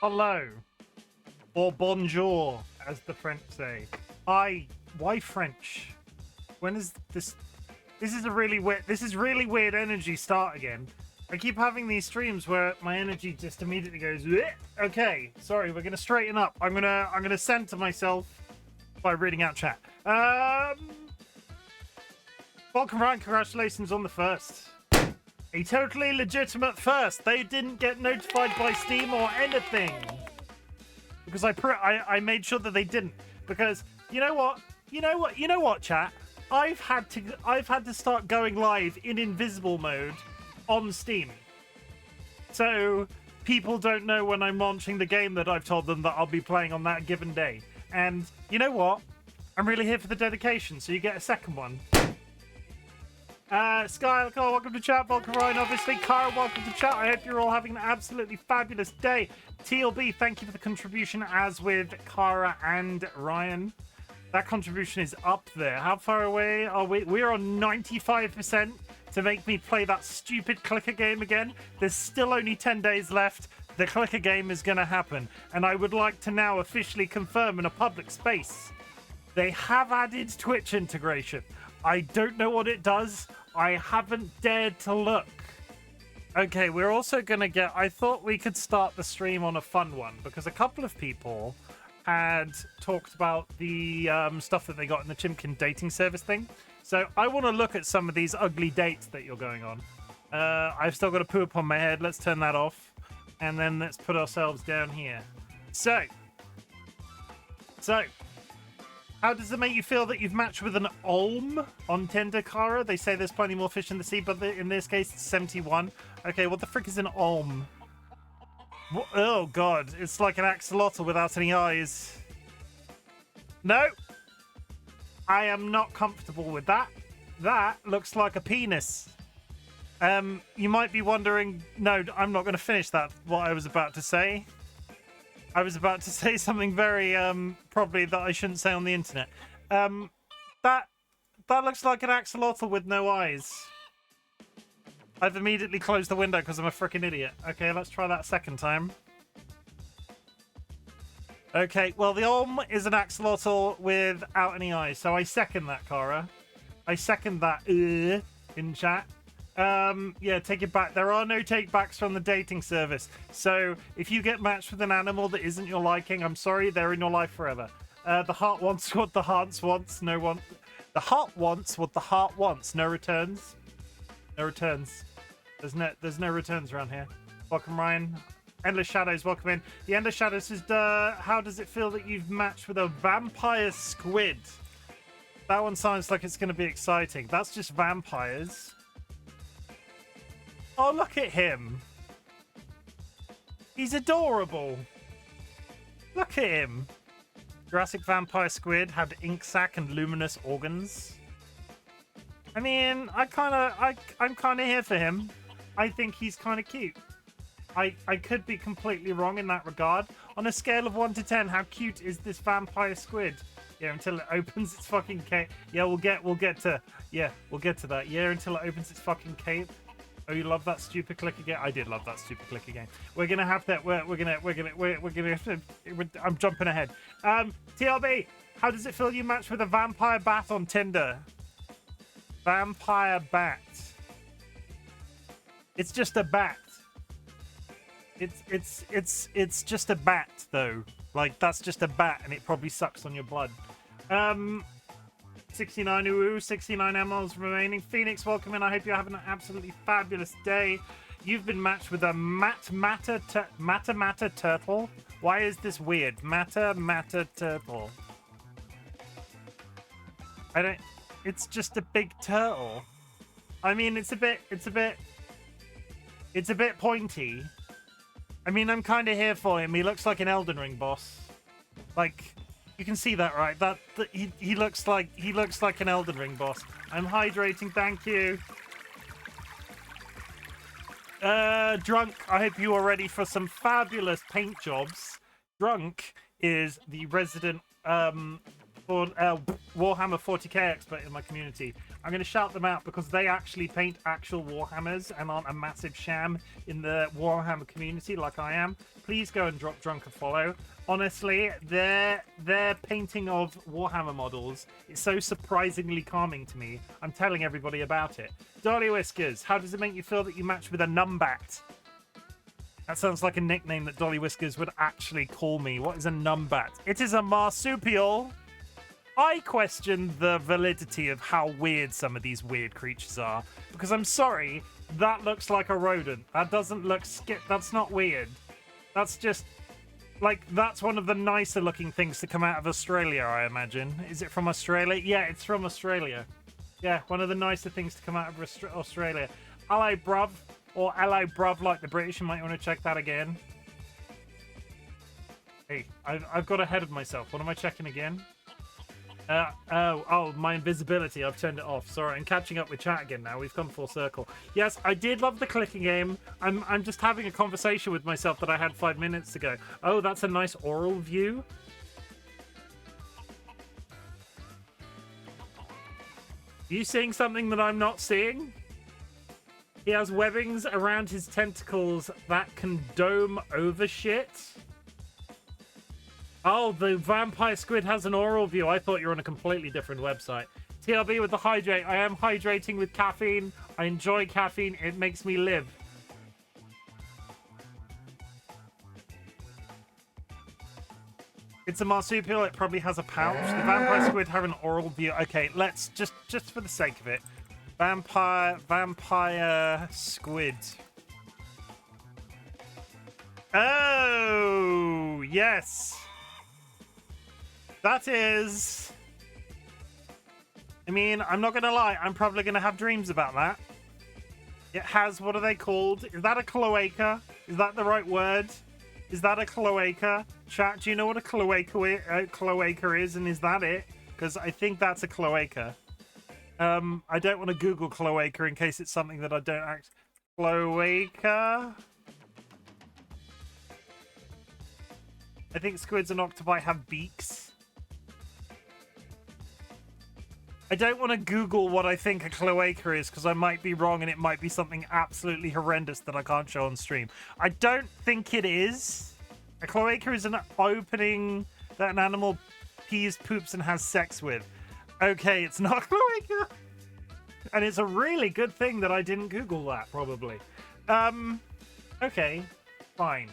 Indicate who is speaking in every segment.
Speaker 1: Hello. Or bonjour, as the French say. Why French? When is this? This is really weird energy start again. I keep having these streams where my energy just immediately goes, "Bleh." Okay, sorry, we're gonna straighten up. I'm gonna center myself by reading out chat. Welcome, Ryan. Congratulations on the first. A totally legitimate first. They didn't get notified by Steam or anything. Because I made sure that they didn't. Because you know what, chat? I've had to start going live in invisible mode on Steam. So people don't know when I'm launching the game that I've told them that I'll be playing on that given day. And you know what? I'm really here for the dedication, so you get a second one. Sky, welcome to chat. Welcome, Ryan, obviously. Kara, welcome to chat. I hope you're all having an absolutely fabulous day. TLB, thank you for the contribution, as with Kara and Ryan. That contribution is up there. How far away are we? We're on 95% to make me play that stupid clicker game again. There's still only 10 days left. The clicker game is going to happen. And I would like to now officially confirm in a public space. They have added Twitch integration. I don't know what it does. I haven't dared to look. Okay, we're also going to get... I thought we could start the stream on a fun one, because a couple of people had talked about the stuff that they got in the Chimken dating service thing. So I want to look at some of these ugly dates that you're going on. I've still got a poo upon my head. Let's turn that off. And then let's put ourselves down here. So... How does it make you feel that you've matched with an Olm on Tinder, Kara? They say there's plenty more fish in the sea, but in this case, it's 71. Okay, what the frick is an Olm? What? Oh, God. It's like an axolotl without any eyes. No. I am not comfortable with that. That looks like a penis. You might be wondering... No, I'm not going to finish that, what I was about to say. I was about to say something very, probably that I shouldn't say on the internet. That looks like an axolotl with no eyes. I've immediately closed the window because I'm a freaking idiot. Okay, let's try that a second time. Okay, well, the Olm is an axolotl without any eyes, so I second that, Kara. I second that in chat. Yeah, take it back. There are no take-backs from the dating service. So if you get matched with an animal that isn't your liking, I'm sorry, they're in your life forever. The heart wants what the heart wants. The heart wants what the heart wants. No returns. No returns. There's no returns around here. Welcome, Ryan. Endless Shadows, welcome in. The Endless Shadows says, how does it feel that you've matched with a vampire squid? That one sounds like it's going to be exciting. That's just vampires. Oh, look at him. He's adorable. Look at him. Jurassic vampire squid had ink sac and luminous organs. I mean, I'm kind of here for him. I think he's kind of cute. I could be completely wrong in that regard. On a scale of 1 to 10, how cute is this vampire squid? Yeah, until it opens its fucking cape. Yeah, we'll get to that. Yeah, until it opens its fucking cape. Oh, you love that stupid clicker game? I did love that stupid clicker game. We're gonna have that. We're gonna have to. I'm jumping ahead. TLB, how does it feel you match with a vampire bat on Tinder? Vampire bat. It's just a bat. It's just a bat though. Like that's just a bat, and it probably sucks on your blood. 69 Uwu, 69 MLs remaining. Phoenix, welcome in. I hope you're having an absolutely fabulous day. You've been matched with a Matter turtle. Why is this weird? Matter turtle. It's just a big turtle. I mean, it's a bit pointy. I mean, I'm kind of here for him. He looks like an Elden Ring boss. Like, you can see that, right? He looks like an Elden Ring boss. I'm hydrating, thank you. Drunk, I hope you are ready for some fabulous paint jobs. Drunk is the resident for Warhammer 40k expert in my community. I'm going to shout them out because they actually paint actual Warhammers and aren't a massive sham in the Warhammer community like I am. Please go and drop Drunk a follow. Honestly, their painting of Warhammer models is so surprisingly calming to me. I'm telling everybody about it. DollyWhiskers, how does it make you feel that you match with a numbat? That sounds like a nickname that DollyWhiskers would actually call me. What is a numbat? It is a marsupial. I question the validity of how weird some of these weird creatures are. Because I'm sorry, that looks like a rodent. That doesn't look that's not weird. That's just, like, that's one of the nicer looking things to come out of Australia, I imagine. Is it from Australia? Yeah, it's from Australia. Yeah, one of the nicer things to come out of Australia. Hello, bruv. Or hello, bruv, like the British. You might want to check that again. Hey, I've got ahead of myself. What am I checking again? Oh, my invisibility. I've turned it off. Sorry, I'm catching up with chat again now. We've come full circle. Yes, I did love the clicking game. I'm just having a conversation with myself that I had 5 minutes ago. Oh, that's a nice oral view. Are you seeing something that I'm not seeing? He has webbings around his tentacles that can dome over shit. Oh, the vampire squid has an oral view. I thought you were on a completely different website. TLB with the hydrate. I am hydrating with caffeine. I enjoy caffeine. It makes me live. It's a marsupial. It probably has a pouch. The vampire squid have an oral view. Okay, let's just for the sake of it. Vampire squid. Oh, yes. That is... I mean, I'm not going to lie. I'm probably going to have dreams about that. It has... What are they called? Is that a cloaca? Is that the right word? Is that a cloaca? Chat, do you know what a cloaca is? And is that it? Because I think that's a cloaca. I don't want to Google cloaca in case it's something that I don't act... Cloaca? I think squids and octopi have beaks. I don't want to Google what I think a cloaca is because I might be wrong and it might be something absolutely horrendous that I can't show on stream. I don't think it is. A cloaca is an opening that an animal pees, poops, and has sex with. Okay, it's not cloaca. And it's a really good thing that I didn't Google that, probably. Okay, fine.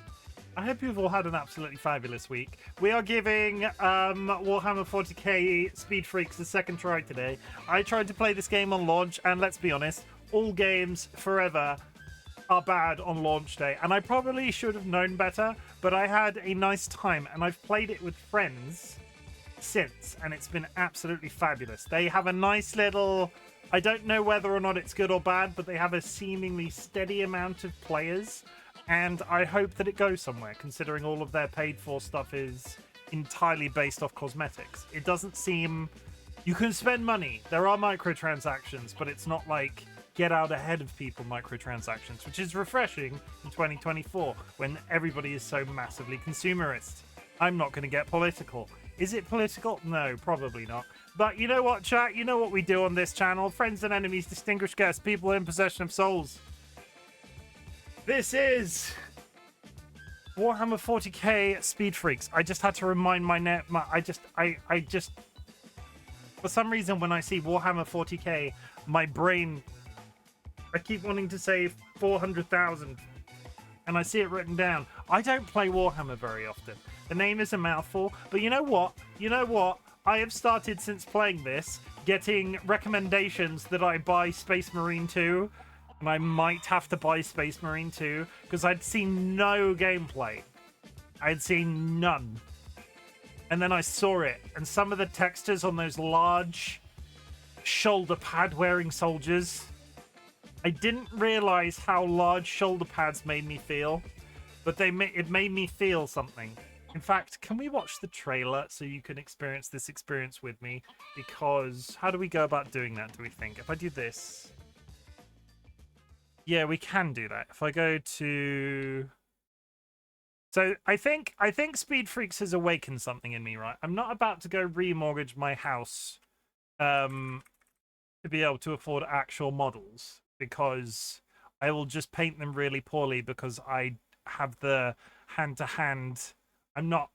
Speaker 1: I hope you've all had an absolutely fabulous week. We are giving Warhammer 40k Speed Freaks the second try today. I tried to play this game on launch, and let's be honest, all games forever are bad on launch day. And I probably should have known better, but I had a nice time, and I've played it with friends since, and it's been absolutely fabulous. They have a nice little... I don't know whether or not it's good or bad, but they have a seemingly steady amount of players. And I hope that it goes somewhere, considering all of their paid-for stuff is entirely based off cosmetics. It doesn't seem... You can spend money. There are microtransactions, but it's not like get out ahead of people microtransactions, which is refreshing in 2024, when everybody is so massively consumerist. I'm not going to get political. Is it political? No, probably not. But you know what, chat? You know what we do on this channel. Friends and enemies, distinguished guests, people in possession of souls. This is Warhammer 40k Speed Freaks. I just had to remind I just for some reason when I see Warhammer 40k, my brain, I keep wanting to say 400,000 and I see it written down. I don't play Warhammer very often. The name is a mouthful, but you know what? I have started since playing this getting recommendations that I buy Space Marine 2. And I might have to buy Space Marine 2 because I'd seen no gameplay. I'd seen none. And then I saw it. And some of the textures on those large shoulder pad wearing soldiers. I didn't realize how large shoulder pads made me feel. But it made me feel something. In fact, can we watch the trailer so you can experience this experience with me? Because how do we go about doing that, do we think? If I do this... Yeah, we can do that. If I go to... So I think Speed Freaks has awakened something in me, right? I'm not about to go remortgage my house to be able to afford actual models, because I will just paint them really poorly because I have the hand to hand. I'm not.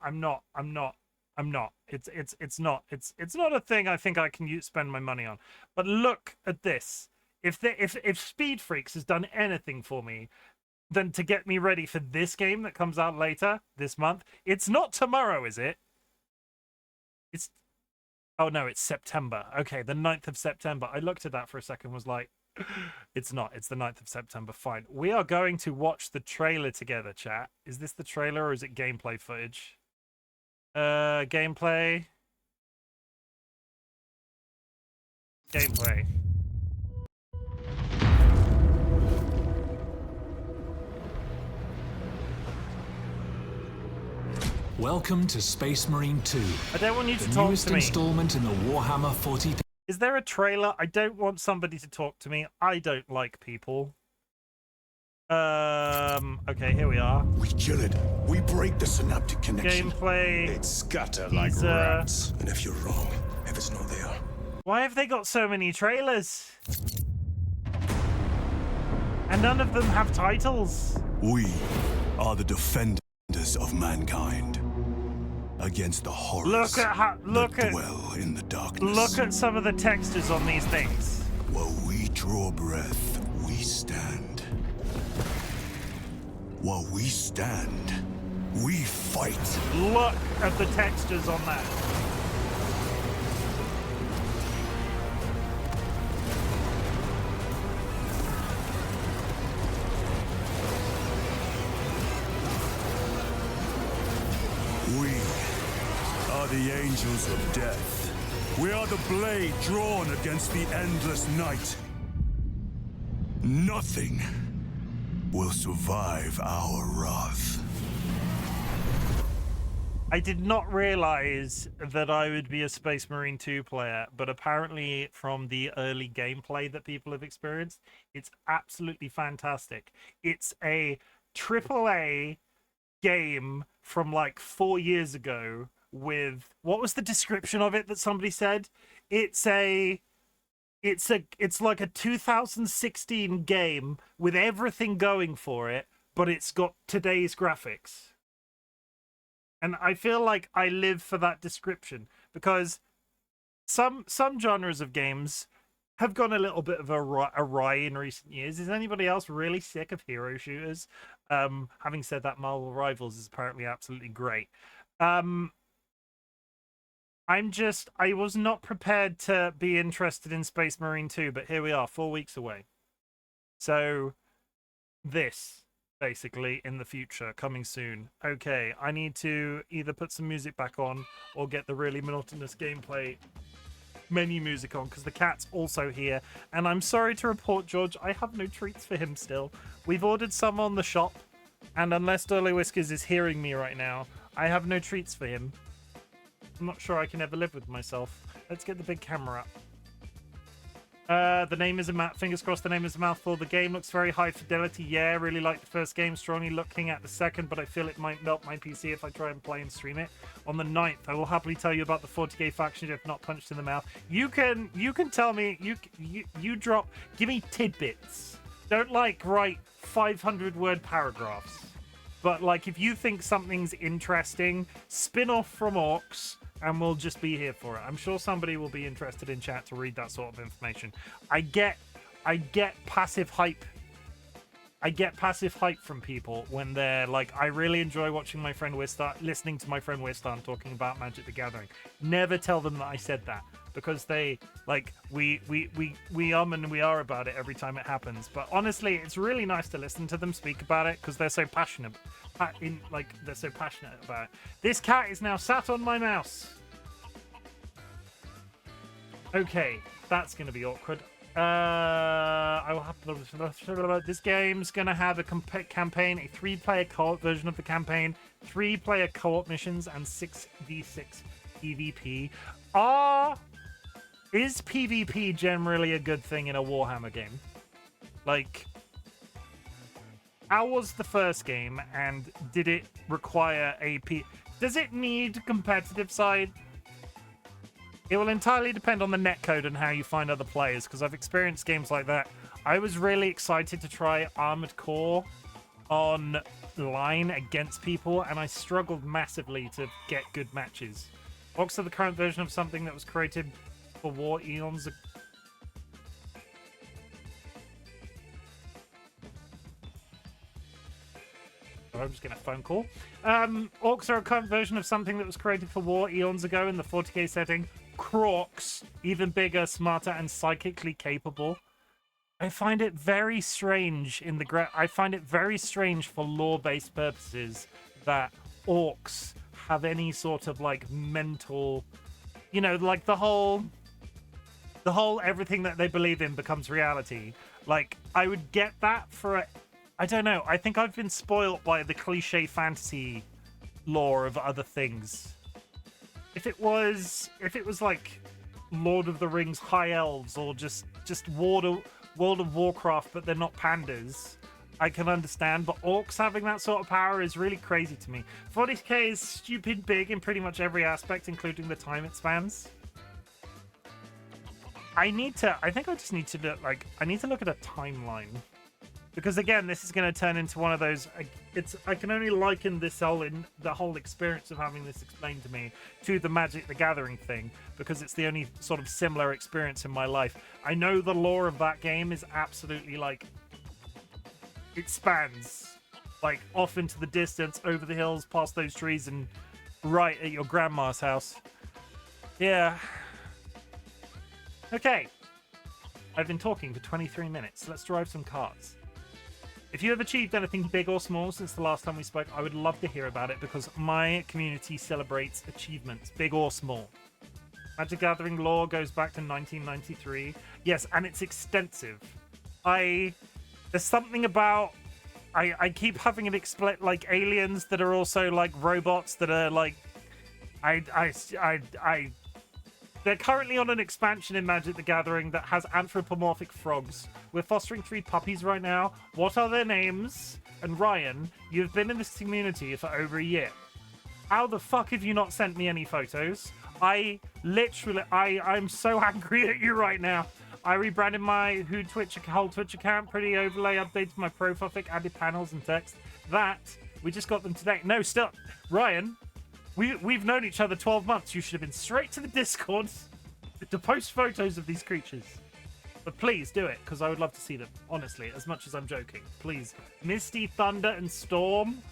Speaker 1: It's not a thing I think I can spend my money on. But look at this. If Speed Freaks has done anything for me, than to get me ready for this game that comes out later this month. It's not tomorrow, is it? It's... Oh, no, it's September. Okay, the 9th of September. I looked at that for a second, was like, it's not. It's the 9th of September. Fine. We are going to watch the trailer together, chat. Is this the trailer or is it gameplay footage? Gameplay. Gameplay.
Speaker 2: Welcome to Space Marine 2.
Speaker 1: I don't want you to
Speaker 2: the
Speaker 1: talk
Speaker 2: newest
Speaker 1: to me.
Speaker 2: installment in the Warhammer 40.
Speaker 1: Is there a trailer? I don't want somebody to talk to me. I don't like people. Okay, here we are.
Speaker 3: We kill it. We break the synaptic connection.
Speaker 1: Gameplay.
Speaker 3: It scatter like rats. And if you're wrong, if it's not there.
Speaker 1: Why have they got so many trailers? And none of them have titles.
Speaker 3: We are the defenders of mankind against the horrors that dwell in the darkness.
Speaker 1: Look at some of the textures on these things.
Speaker 3: While we draw breath, we stand. While we stand, we fight.
Speaker 1: Look at the textures on that.
Speaker 3: We are the angels of death. We are the blade drawn against the endless night. Nothing will survive our wrath.
Speaker 1: I did not realize that I would be a Space Marine 2 player, but apparently from the early gameplay that people have experienced, it's absolutely fantastic. It's a AAA game from like 4 years ago with, what was the description of it that somebody said? It's like a 2016 game with everything going for it, but it's got today's graphics. And I feel like I live for that description, because some genres of games have gone a little bit of awry in recent years. Is anybody else really sick of hero shooters? Having said that, Marvel Rivals is apparently absolutely great. I was not prepared to be interested in Space Marine 2, but here we are, 4 weeks away. So this, basically, in the future, coming soon. Okay, I need to either put some music back on or get the really monotonous gameplay menu music on, because the cat's also here. And I'm sorry to report, George, I have no treats for him still. We've ordered some on the shop, and unless DollyWhiskers is hearing me right now, I have no treats for him. I'm not sure I can ever live with myself. Let's get the big camera up. The name is a fingers crossed the name is a mouthful. The game looks very high fidelity. Yeah, really like the first game. Strongly looking at the second, but I feel it might melt my PC if I try and play and stream it. On the 9th, I will happily tell you about the 40k faction if not punched in the mouth. You can tell me, you drop, give me tidbits. Don't write 500-word paragraphs. But if you think something's interesting, spin off from Orcs, and we'll just be here for it. I'm sure somebody will be interested in chat to read that sort of information. I get passive hype. I get passive hype from people when they're like, I really enjoy watching my friend listening to my friend Wistan talking about Magic the Gathering. Never tell them that I said that, because they we and we are about it every time it happens. But honestly, it's really nice to listen to them speak about it, because they're so passionate. They're so passionate about it. This cat is now sat on my mouse. Okay, that's going to be awkward. I will have to. This game's going to have a campaign, a 3-player co-op version of the campaign, 3-player co-op missions, and 6v6 PvP. Is PvP generally a good thing in a Warhammer game? How was the first game, and did it require a Does it need competitive side? It will entirely depend on the netcode and how you find other players, because I've experienced games like that. I was really excited to try Armored Core online against people, and I struggled massively to get good matches. Orcs are the current version of something that was created for war eons ago. I'm just getting a phone call. Orcs are a current version of something that was created for war eons ago in the 40k setting. Crocs, even bigger, smarter, and psychically capable. I find it very strange I find it very strange for lore-based purposes that orcs have any sort of like mental, you know, like the whole everything that they believe in becomes reality. Like, I would get that for I don't know. I think I've been spoiled by the cliche fantasy lore of other things. If it was like Lord of the Rings High Elves, or just World of Warcraft, but they're not pandas, I can understand. But orcs having that sort of power is really crazy to me. 40k is stupid big in pretty much every aspect, including the time it spans. I think I just need to look at a timeline. Because again, this is going to turn into one of those. I can only liken the whole experience of having this explained to me to the Magic the Gathering thing, because it's the only sort of similar experience in my life. I know the lore of that game is absolutely like, it spans like off into the distance, over the hills, past those trees, and right at your grandma's house. Yeah. Okay. I've been talking for 23 minutes. Let's drive some cars. If you have achieved anything big or small since the last time we spoke, I would love to hear about it, because my community celebrates achievements, big or small. Magic Gathering lore goes back to 1993. Yes, and it's extensive. There's something about... I keep having it explain, like aliens that are also like robots that are like... They're currently on an expansion in Magic the Gathering that has anthropomorphic frogs. We're fostering 3 puppies right now. What are their names? And Ryan, you've been in this community for over a year. How the fuck have you not sent me any photos? I'm so angry at you right now. I rebranded my whole Twitch account, pretty overlay, updated my profile pic, added panels and text. We just got them today. No, still, Ryan... We've known each other 12 months. You should have been straight to the Discord to post photos of these creatures. But please do it, because I would love to see them, honestly, as much as I'm joking. Please. Misty, Thunder, and Storm.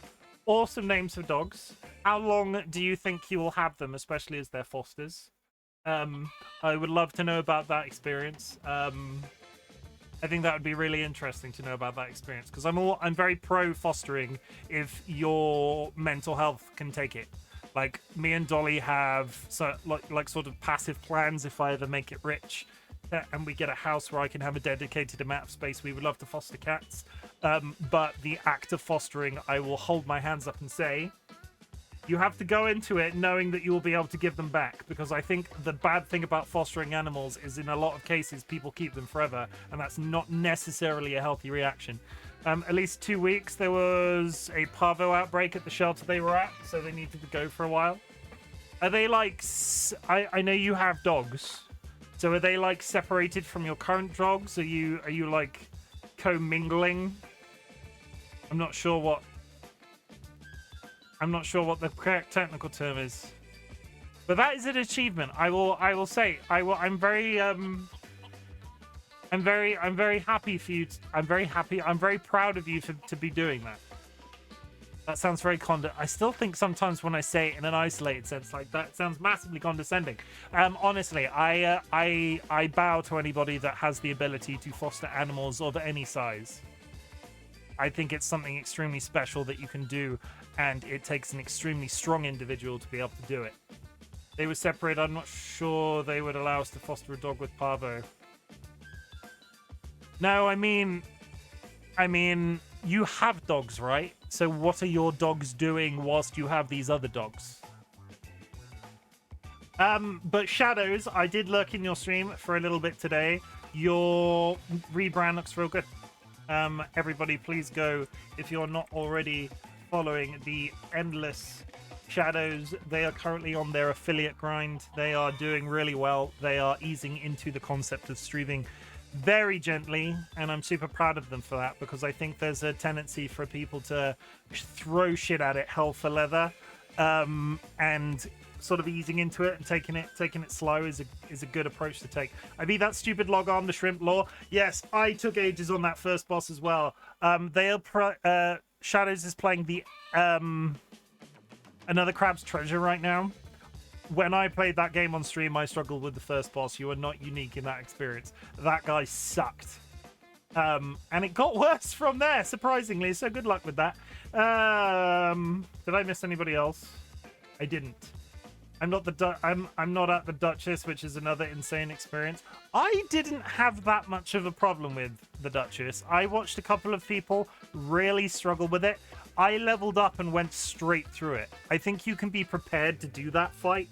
Speaker 1: Awesome names for dogs. How long do you think you will have them, especially as their fosters? I would love to know about that experience. I think that would be really interesting to know about that experience, because I'm very pro fostering if your mental health can take it. Like, me and Dolly have like sort of passive plans if I ever make it rich, and we get a house where I can have a dedicated amount of space. We would love to foster cats, but the act of fostering, I will hold my hands up and say, you have to go into it knowing that you will be able to give them back, because I think the bad thing about fostering animals is in a lot of cases people keep them forever, and that's not necessarily a healthy reaction. At least 2 weeks, there was a parvo outbreak at the shelter they were at, so they needed to go for a while. Are they like... I know you have dogs, so are they like separated from your current dogs? Are you like co-mingling? I'm not sure what the correct technical term is. But that is an achievement. I will say, I'm very happy for you. I'm very proud of you to be doing that. That sounds very I still think sometimes when I say it in an isolated sense like that, it sounds massively condescending. Honestly, I bow to anybody that has the ability to foster animals of any size. I think it's something extremely special that you can do, and it takes an extremely strong individual to be able to do it. They were separated. I'm not sure they would allow us to foster a dog with parvo. No, I mean, you have dogs, right? So what are your dogs doing whilst you have these other dogs? But Shadows, I did lurk in your stream for a little bit today. Your rebrand looks real good. Everybody, please go if you're not already following the Endless Shadows. They are currently on their affiliate grind. They are doing really well. They are easing into the concept of streaming very gently, and I'm super proud of them for that, because I think there's a tendency for people to throw shit at it hell for leather, and sort of easing into it and taking it slow is a good approach to take. I beat that stupid log arm, the shrimp law. Yes, I took ages on that first boss as well. Shadows is playing the Another Crab's Treasure right now. When I played that game on stream, I struggled with the first boss. You are not unique in that experience. That guy sucked. And it got worse from there, surprisingly, so good luck with that. Did I miss anybody else? I didn't. I'm not at the Duchess, which is another insane experience. I didn't have that much of a problem with the Duchess. I watched a couple of people really struggle with it. I leveled up and went straight through it. I think you can be prepared to do that fight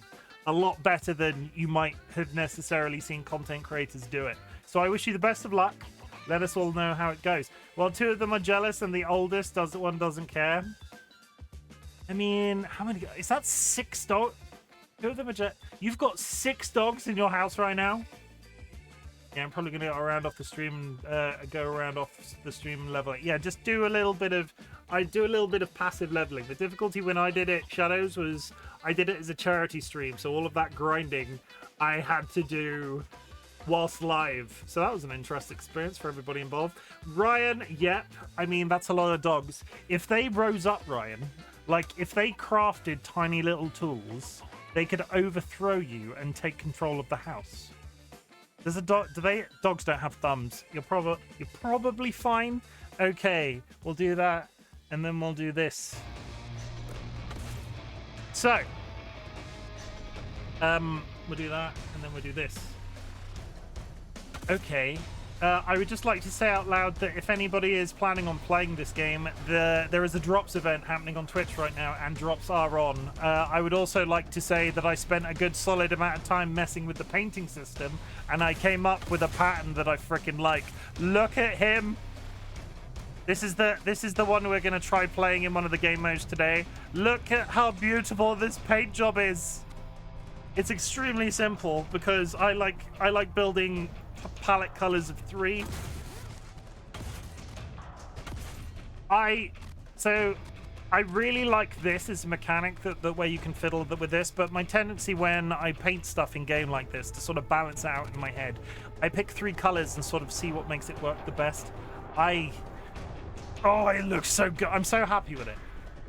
Speaker 1: a lot better than you might have necessarily seen content creators do it. So I wish you the best of luck. Let us all know how it goes. Well, 2 of them are jealous, and the oldest doesn't care. I mean, how many? Is that 6 dogs? 2 of them are You've got 6 dogs in your house right now? Yeah, I'm probably going to go around off the stream and level it. Yeah, just do a little bit of... I do a little bit of passive leveling. The difficulty when I did it, Shadows, was I did it as a charity stream, so all of that grinding I had to do whilst live. So that was an interesting experience for everybody involved. Ryan, yep. I mean, that's a lot of dogs. If they rose up, Ryan, like if they crafted tiny little tools, they could overthrow you and take control of the house. Does a dog? Dogs don't have thumbs. You're probably fine. Okay, we'll do that, and then we'll do this. So, we'll do that, and then we'll do this. Okay. I would just like to say out loud that if anybody is planning on playing this game, there is a Dropz event happening on Twitch right now, and Dropz are on. I would also like to say that I spent a good solid amount of time messing with the painting system, and I came up with a pattern that I freaking like. Look at him. This is the one we're going to try playing in one of the game modes today. Look at how beautiful this paint job is. It's extremely simple because I like building palette colors of 3. I really like this as a mechanic, that way you can fiddle with this, but my tendency when I paint stuff in game like this to sort of balance it out in my head, I pick 3 colors and sort of see what makes it work the best. Oh, it looks so good. I'm so happy with it.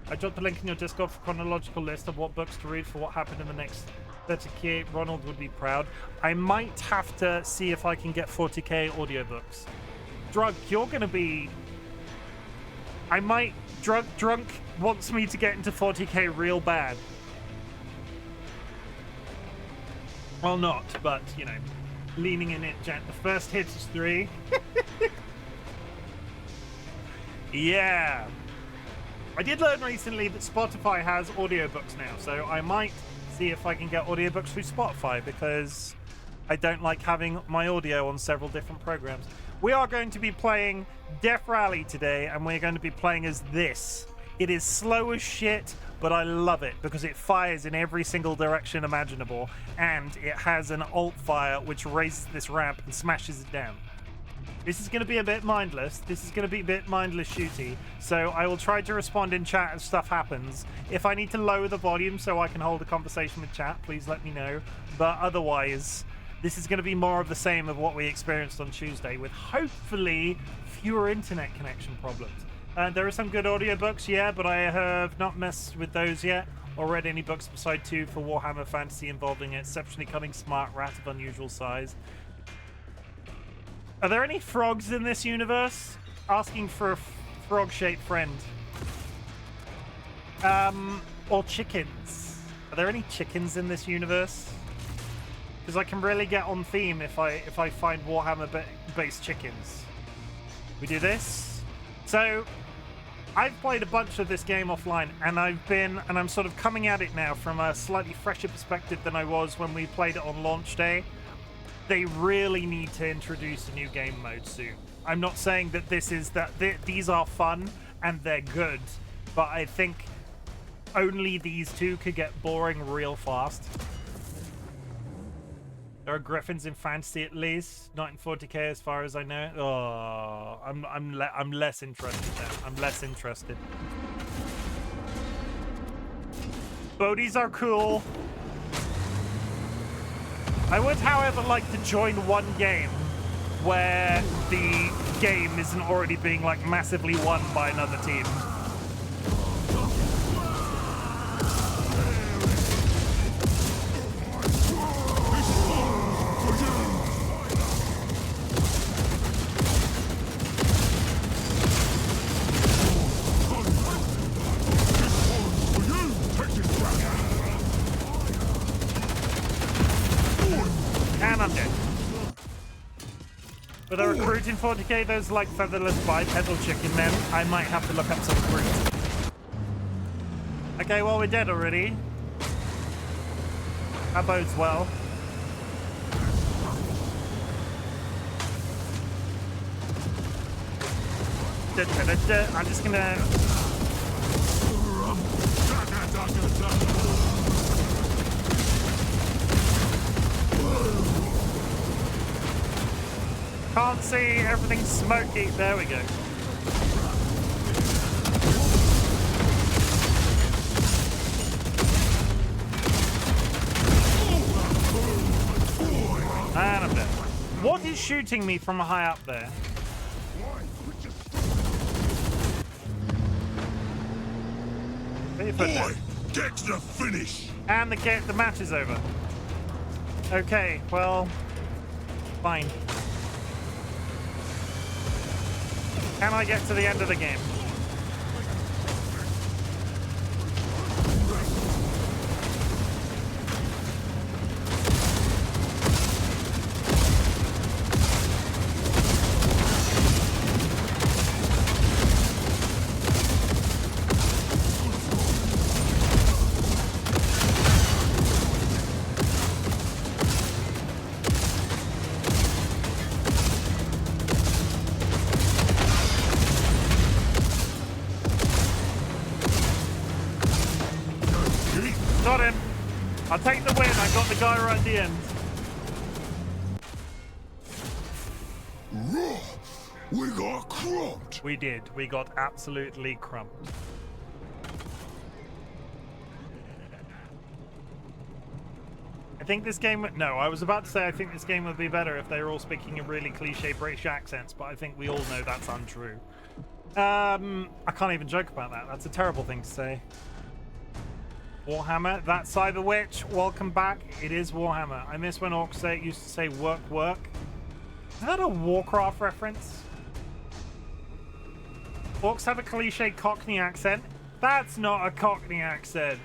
Speaker 1: I dropped the link in your Discord for chronological list of what books to read for what happened in the next 30k. Ronald would be proud. I might have to see if I can get 40k audiobooks. Drunk, you're gonna be... Drunk wants me to get into 40k real bad. Well, not, but, you know, leaning in it, Jen. The first hit is 3. Yeah. I did learn recently that Spotify has audiobooks now, so I might see if I can get audiobooks through Spotify, because I don't like having my audio on several different programs. We are going to be playing Death Rally today, and we're going to be playing as this. It is slow as shit, but I love it because it fires in every single direction imaginable, and it has an alt fire which raises this ramp and smashes it down. This is going to be a bit mindless. This is going to be a bit mindless shooty. So I will try to respond in chat as stuff happens. If I need to lower the volume so I can hold a conversation with chat, please let me know. But otherwise, this is going to be more of the same of what we experienced on Tuesday, with hopefully fewer internet connection problems. There are some good audiobooks, yeah, but I have not messed with those yet or read any books beside 2 for Warhammer Fantasy involving an exceptionally cunning smart rat of unusual size. Are there any frogs in this universe? Asking for a frog-shaped friend. Or chickens. Are there any chickens in this universe? Because I can really get on theme if I find Warhammer-based chickens. We do this. So, I've played a bunch of this game offline, and I'm sort of coming at it now from a slightly fresher perspective than I was when we played it on launch day. they really need to introduce a new game mode soon. I'm not saying that these are fun and they're good, but I think only these two could get boring real fast. There are griffins in fantasy at least, not in 40k as far as I know. Oh, I'm less interested now. I'm less interested. Bodies are cool. I would, however, like to join one game where the game isn't already being like massively won by another team. And I'm dead. With a recruit in 40k, those like featherless bipedal chicken men, I might have to look up some recruits. Okay, well, we're dead already. That bodes well. I'm just gonna... Can't see, everything's smoky. There we go. And I'm dead. What is shooting me from high up there?
Speaker 3: Boy, get the finish.
Speaker 1: And the match is over. Okay, well, fine. Can I get to the end of the game? Got him. I'll take the win. I got the guy right at the end.
Speaker 3: We got crumped.
Speaker 1: We did. We got absolutely crumped. I think this game... No, I was about to say I think this game would be better if they were all speaking in really cliche British accents, but I think we all know that's untrue. I can't even joke about that. That's a terrible thing to say. Warhammer, that Cyber Witch, welcome back. It is Warhammer. I miss when Orcs used to say work, work. Is that a Warcraft reference? Orcs have a cliche Cockney accent. That's not a Cockney accent.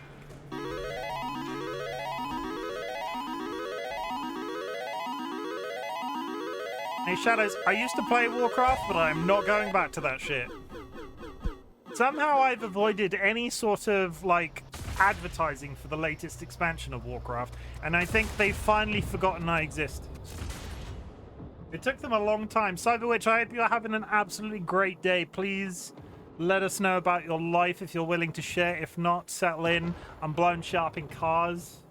Speaker 1: Hey Shadows, I used to play Warcraft, but I'm not going back to that shit. Somehow I've avoided any sort of, like, advertising for the latest expansion of Warcraft, and I think they've finally forgotten I exist. It took them a long time. Cyberwitch, I hope you're having an absolutely great day. Please let us know about your life if you're willing to share. If not, settle in. I'm blown sharp in cars.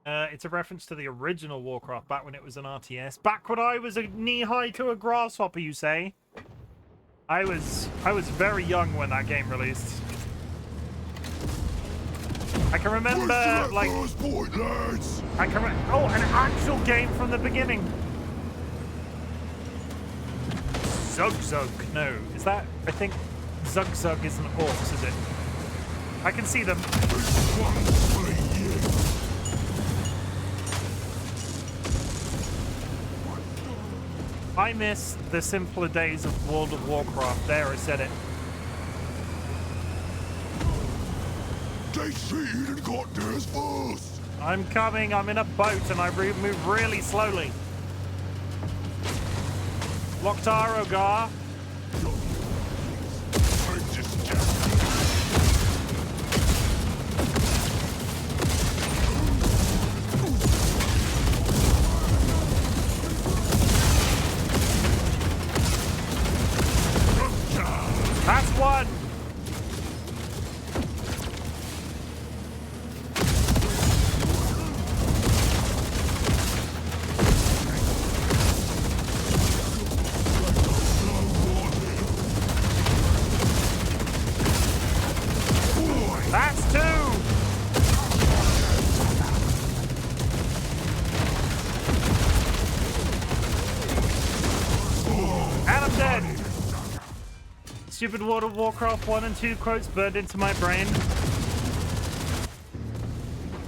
Speaker 1: It's a reference to the original Warcraft, back when it was an RTS. Back when I was a knee-high to a grasshopper, you say? I was very young when that game released. I can remember, like... I can oh, an actual game from the beginning. Zug Zug. No, is that... I think Zug Zug isn't orcs, is it? I can see them. I miss the simpler days of World of Warcraft. There, I said it.
Speaker 3: They cheated and got theirs first.
Speaker 1: I'm coming. I'm in a boat and I move really slowly. WAAAAGH. Stupid World of Warcraft 1 and 2 quotes burned into my brain.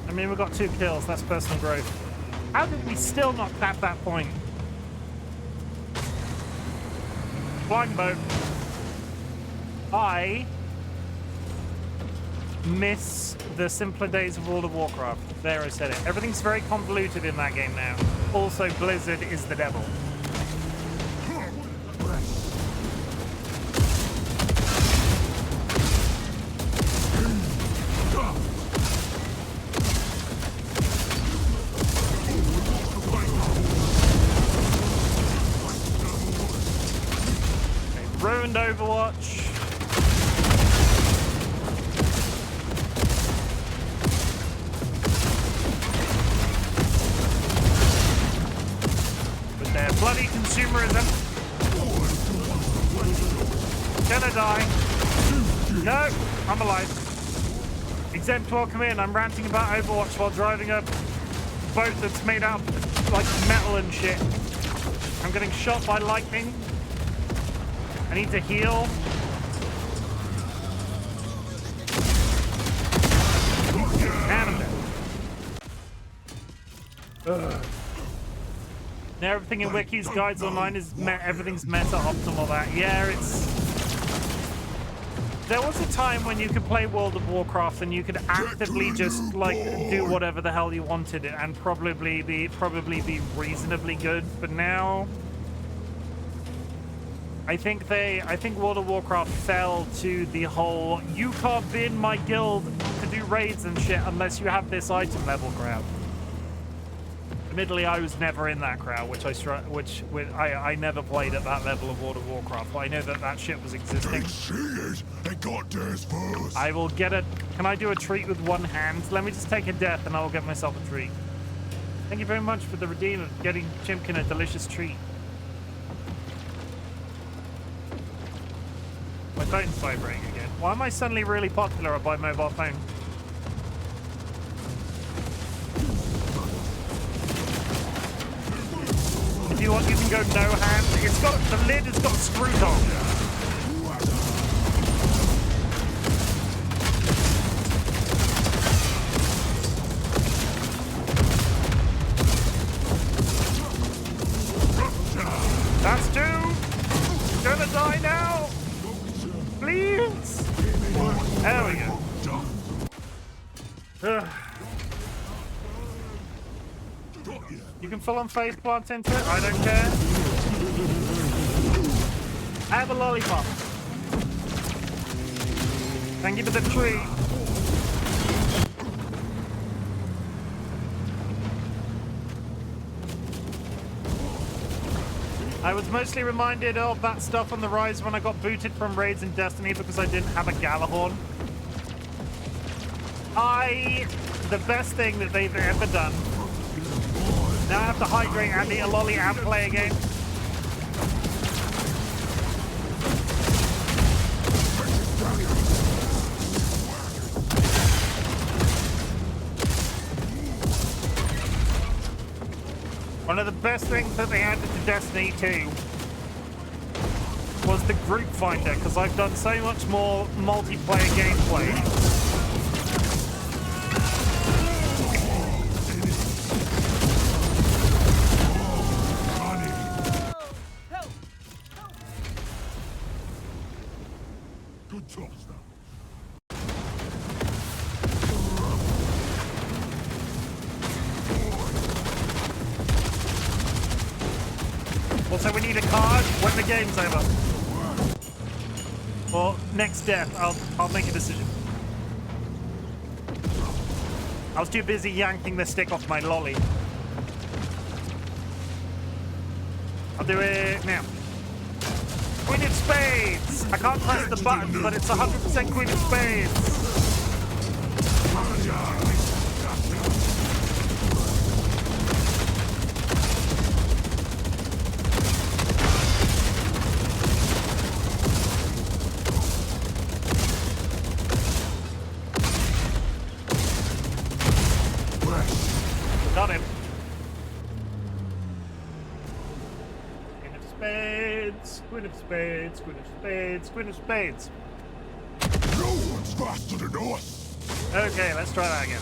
Speaker 1: I mean, we got 2 kills. That's personal growth. How did we still not tap that point? Flying boat. I miss the simpler days of World of Warcraft. There, I said it. Everything's very convoluted in that game now. Also, Blizzard is the devil. Ruined Overwatch. With their bloody consumerism. Gonna die. No, I'm alive. Exempt, welcome in. I'm ranting about Overwatch while driving a boat that's made out of like metal and shit. I'm getting shot by lightning. I need to heal. And I'm dead. Ugh. Now everything in wikis, guides online is everything's meta optimal. That it's. There was a time when you could play World of Warcraft and you could actively just like do whatever the hell you wanted and probably be reasonably good. But now. I think World of Warcraft fell to the whole you can't be in my guild to do raids and shit unless you have this item level crowd. Admittedly, I was never in that crowd, I never played at that level of World of Warcraft, but I know that shit was existing. I will get a. Can I do a treat with one hand? Let me just take a death and I will get myself a treat. Thank you very much for the redeem of getting Chimken a delicious treat. My phone's vibrating again. Why am I suddenly really popular by mobile phone? If you want, you can go no hand. The lid has got screws on. That's 2. Gonna die now. Please! There we go. You can full on face plant into it, I don't care. I have a lollipop. Thank you for the treat. I was mostly reminded of that stuff on the rise when I got booted from raids in Destiny because I didn't have a Galahorn. The best thing that they've ever done. Now I have to hydrate and eat a lolly and play a game. One of the best things that they added to Destiny 2 was the group finder, because I've done so much more multiplayer gameplay.
Speaker 3: Good job, Star.
Speaker 1: Also, we need a card when the game's over. Or next death, I'll make a decision. I was too busy yanking the stick off my lolly. I'll do it now. Queen of Spades! I can't press the button, but it's 100% Queen of Spades. Got him. Queen of Spades. spades. Queen of spades. Queen of spades. Queen of spades.
Speaker 3: No one's faster than us.
Speaker 1: Okay, let's try that again.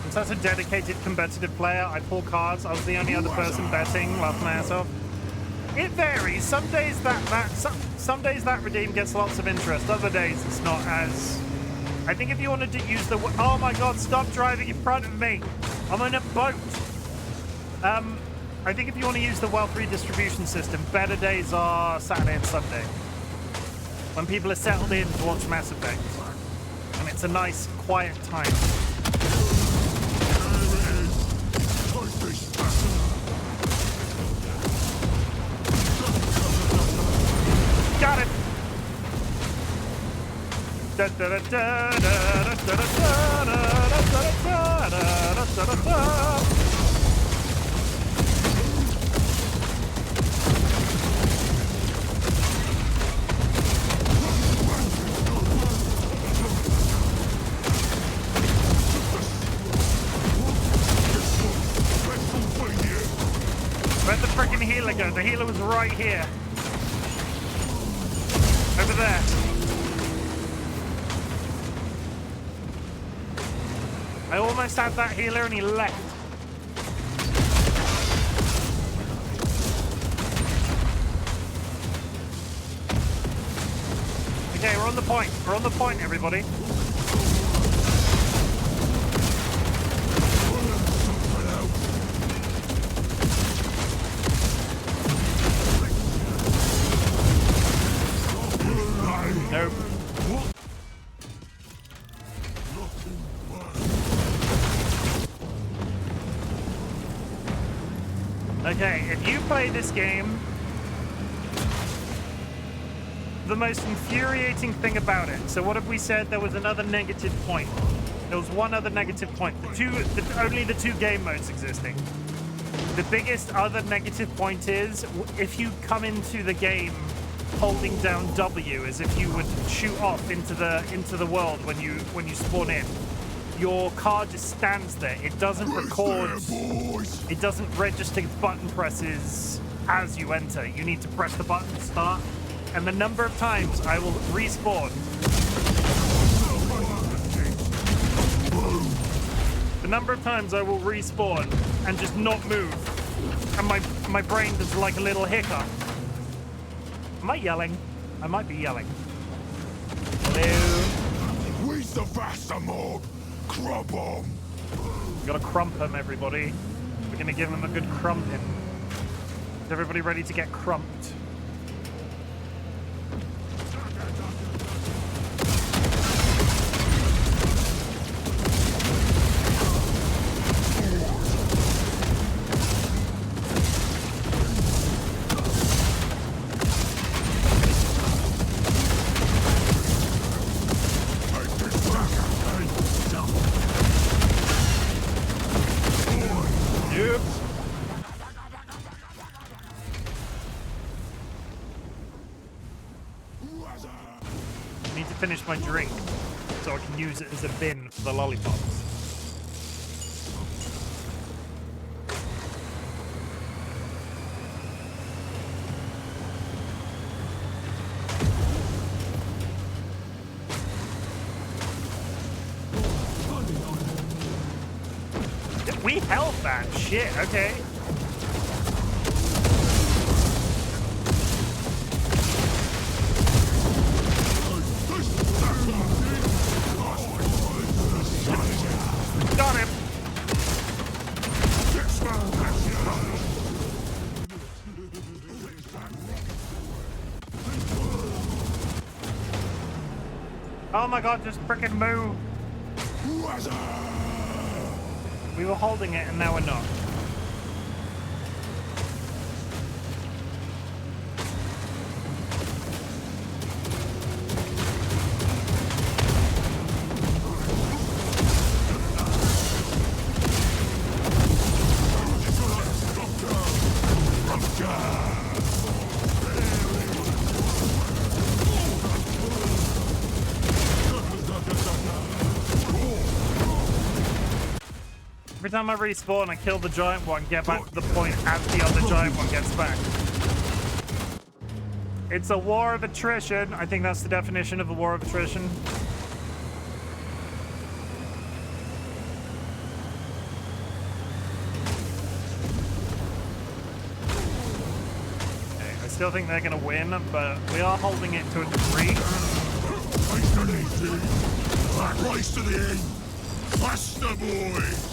Speaker 1: Since that's a dedicated competitive player, I pull cards. I was the only other person betting, laughed my ass off. It varies. Some days some days that redeem gets lots of interest. Other days it's not as. I think if you wanted to use the. Oh my God! Stop driving in front of me. I'm in a boat. I think if you want to use the wealth redistribution system, better days are Saturday and Sunday, when people are settled in to watch Mass Effect, and it's a nice, quiet time. Got it. Where'd the freaking healer go? The healer was right here. Over there. I almost had that healer and he left. Okay, we're on the point. We're on the point, everybody. Nope. Okay, if you play this game, the most infuriating thing about it. So what have we said? There was another negative point. There was one other negative point. Only the two game modes existing. The biggest other negative point is if you come into the game holding down W as if you would shoot off into the world when you spawn in. Your car just stands there. It doesn't record. It doesn't register button presses as you enter. You need to press the button to start. And the number of times I will respawn. The number of times I will respawn and just not move. And my brain does like a little hiccup. Am I yelling? I might be yelling. Hello?
Speaker 3: We's the faster mob. Crump 'em.
Speaker 1: We gotta crump him, everybody. We're gonna give him a good crumping. Is everybody ready to get crumped? Finish my drink so I can use it as a bin for the lollipops. We held that shit, okay. Got him. Oh my God, just frickin' move. We were holding it and now we're not. every time I respawn, I kill the giant one, get back to the point as the other giant one gets back. It's a war of attrition. I think that's the definition of a war of attrition. Okay, I still think they're going to win, but we are holding it to a degree.
Speaker 3: Race to the end! Faster, boys!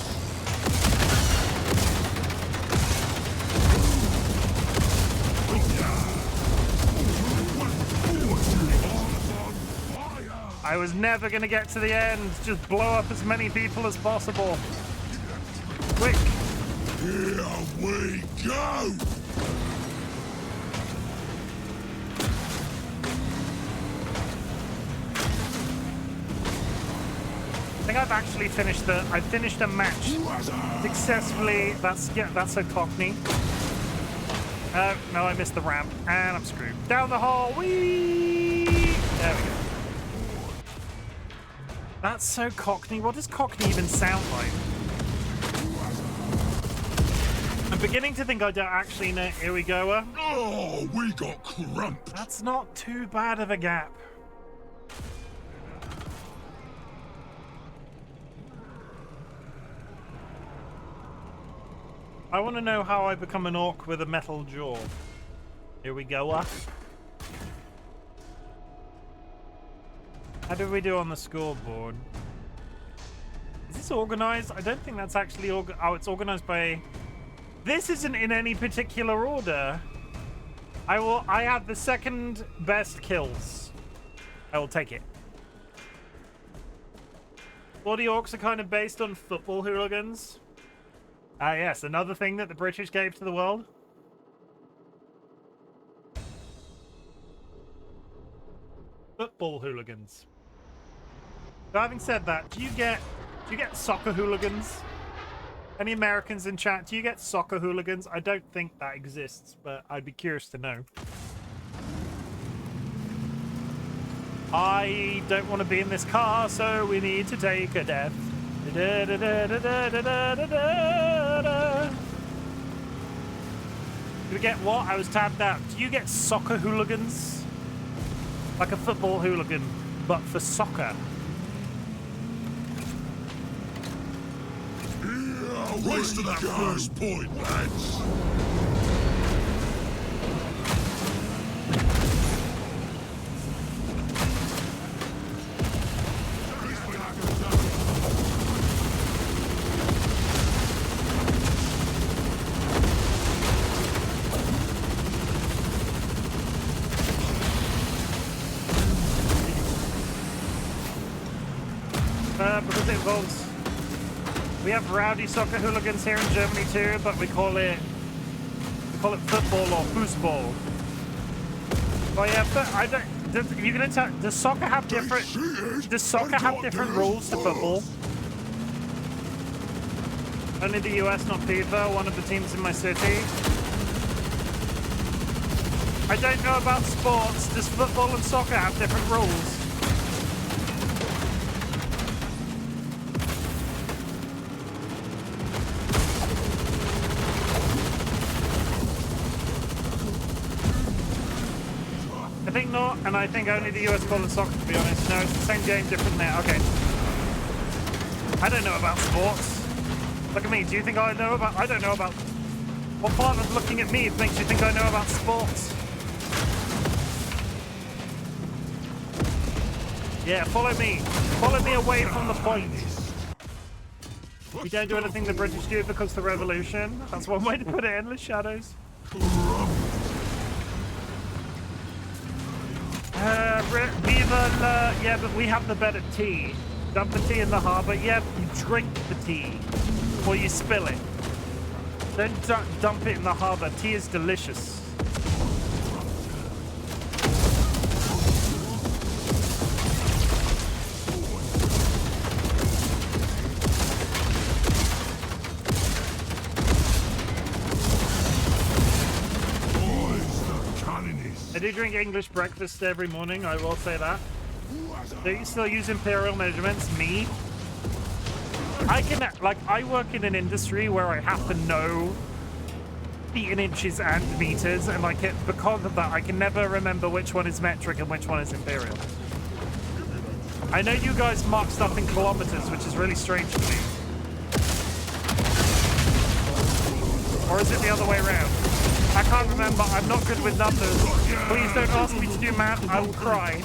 Speaker 1: I was never going to get to the end. Just blow up as many people as possible. Quick.
Speaker 3: Here we go!
Speaker 1: I think I've actually finished I finished a match successfully. That's so cockney. No, I missed the ramp and I'm screwed. Down the hole. Whee! There we go. That's so cockney. What does cockney even sound like? I'm beginning to think I don't actually know. Here we go.
Speaker 3: Oh, we got crumped.
Speaker 1: That's not too bad of a gap. I want to know how I become an orc with a metal jaw. Here we go. How do we do on the scoreboard? Is this organized? I don't think that's actually oh, it's organized by... This isn't in any particular order. I have the second best kills. I will take it. Bloody orcs are kind of based on football hooligans. Ah, yes, another thing that the British gave to the world. Football hooligans. So having said that, do you get soccer hooligans? Any Americans in chat, do you get soccer hooligans? I don't think that exists, but I'd be curious to know. I don't want to be in this car, so we need to take a death. Da, da, da, da, da, da, da, da, da. Do we get what? I was tabbed out. Do you get soccer hooligans? Like a football hooligan, but for soccer.
Speaker 3: Yeah, race to that first point, lads.
Speaker 1: Because it involves... We have rowdy soccer hooligans here in Germany too, but we call it football or foosball. But yeah, but I don't... You're gonna tell... Does soccer have different... Does soccer have different rules to football? Only the US, not FIFA, one of the teams in my city. I don't know about sports. Does football and soccer have different rules? I think not, and I think only the US call it soccer, to be honest. No, it's the same game, different net. Okay. I don't know about sports. Look at me. Do you think I know about... I don't know about... What part of looking at me makes you think I know about sports? Yeah, follow me. Follow me away from the point. We don't do anything the British do because the revolution. That's one way to put it, endless shadows. Yeah, but we have the better tea. Dump the tea in the harbour. Yeah, you drink the tea. Or you spill it. Then dump it in the harbour. Tea is delicious. I do drink English breakfast every morning, I will say that. Do you still use imperial measurements? Me? I can, like, I work in an industry where I have to know feet and inches and meters, and like because of that, I can never remember which one is metric and which one is imperial. I know you guys mark stuff in kilometers, which is really strange to me. Or is it the other way around? I can't remember. I'm not good with numbers. Please don't ask me to do math. I will cry.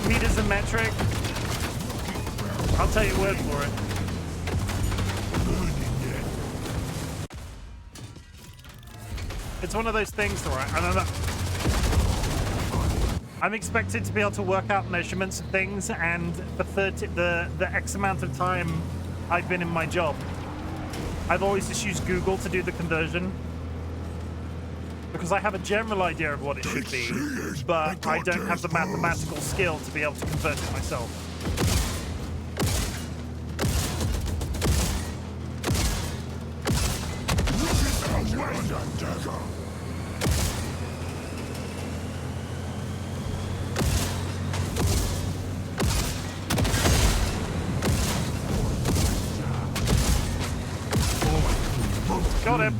Speaker 1: Meters and metric. I'll tell you a word for it. It's one of those things, right? I don't know. I'm expected to be able to work out measurements of things, and the X amount of time I've been in my job, I've always just used Google to do the conversion. Because I have a general idea of what it should be, but I don't have the mathematical skill to be able to convert it myself. Got him.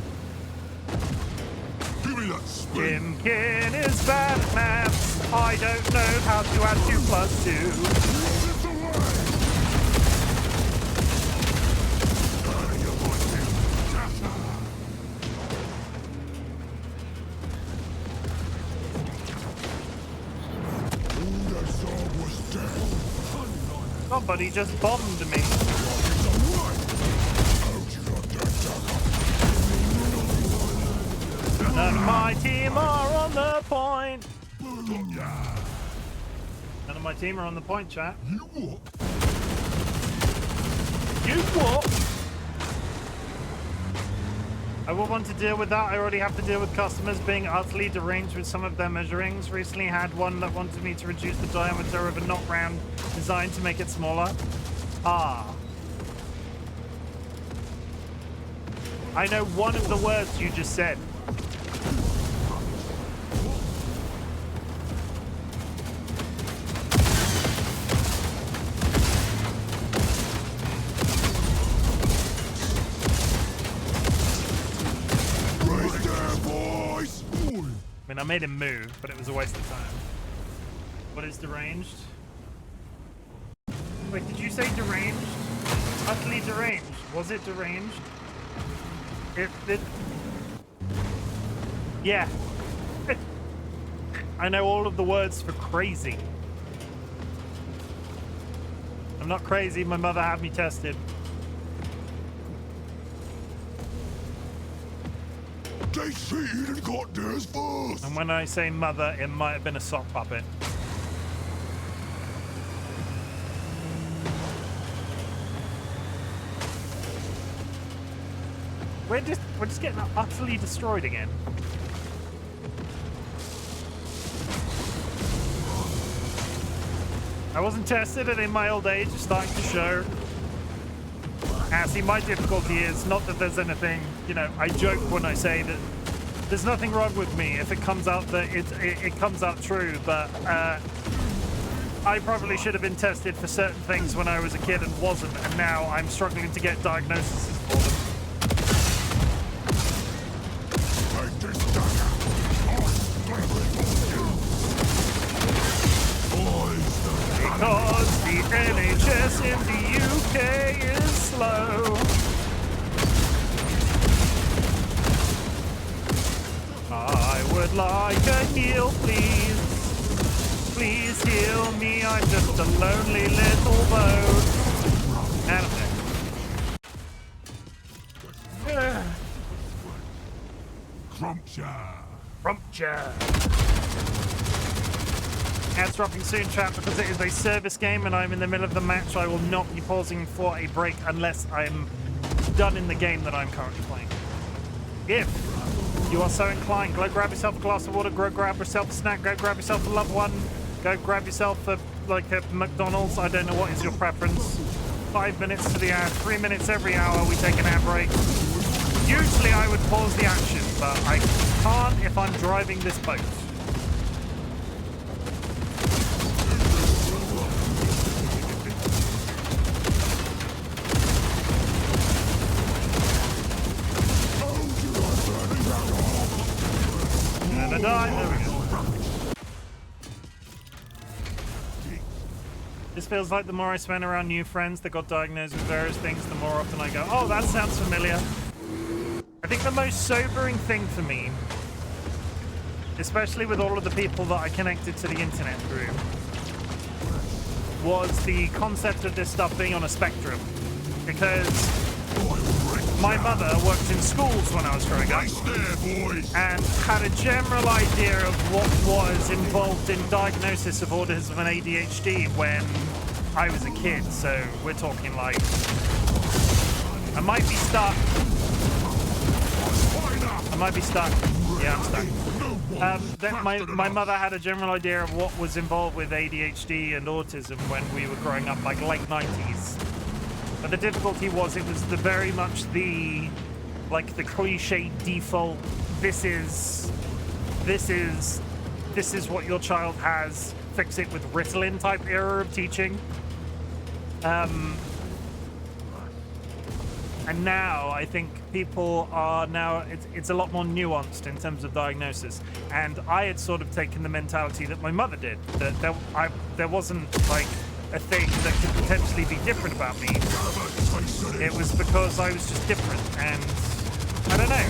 Speaker 1: Chimken is bad at maths. I don't know how to add 2 plus 2. Somebody just bombed me. None of my team are on the point. None of my team are on the point, chat. You what? You what? I will want to deal with that. I already have to deal with customers being utterly deranged with some of their measurings. Recently had one that wanted me to reduce the diameter of a knot round design to make it smaller. Ah. I know one of the words you just said. I mean, I made him move, but it was a waste of time. What is deranged? Wait, did you say deranged? Utterly deranged. Was it deranged? It yeah. I know all of the words for crazy. I'm not crazy. My mother had me tested.
Speaker 3: They cheated and got theirs first.
Speaker 1: And when I say mother, it might have been a sock puppet. We're just getting utterly destroyed again. I wasn't tested, and in my old age, it's starting to show. See, my difficulty is not that there's anything, you know, I joke when I say that there's nothing wrong with me if it comes out that it comes out true, but I probably should have been tested for certain things when I was a kid and wasn't, and now I'm struggling to get diagnoses for them. Because the NHS in the UK is slow. I would like a heal, please. Please heal me, I'm just a lonely little boat. And I'm dead. Crumpture. Ads dropping soon, chat, because it is a service game and I'm in the middle of the match. I will not be pausing for a break unless I'm done in the game that I'm currently playing. If you are so inclined, go grab yourself a glass of water, go grab yourself a snack, go grab yourself a loved one, go grab yourself a McDonald's. I don't know what is your preference. 5 minutes to the ad, 3 minutes every hour we take an ad break. Usually I would pause the action, but I can't if I'm driving this boat. die. There we go. This feels like the more I spend around new friends that got diagnosed with various things, the more often I go, oh, that sounds familiar. I think the most sobering thing for me, especially with all of the people that I connected to the internet through, was the concept of this stuff being on a spectrum. Because my mother worked in schools when I was growing up and had a general idea of what was involved in diagnosis of autism and ADHD when I was a kid. So we're talking like, I might be stuck. Yeah, I'm stuck. My mother had a general idea of what was involved with ADHD and autism when we were growing up, like late 90s. But the difficulty was it was the very much the cliche default. This is what your child has. Fix it with Ritalin type era of teaching. And now I think people are it's a lot more nuanced in terms of diagnosis. And I had sort of taken the mentality that my mother did, that there wasn't like a thing that could potentially be different about me. It was because I was just different, and I don't know,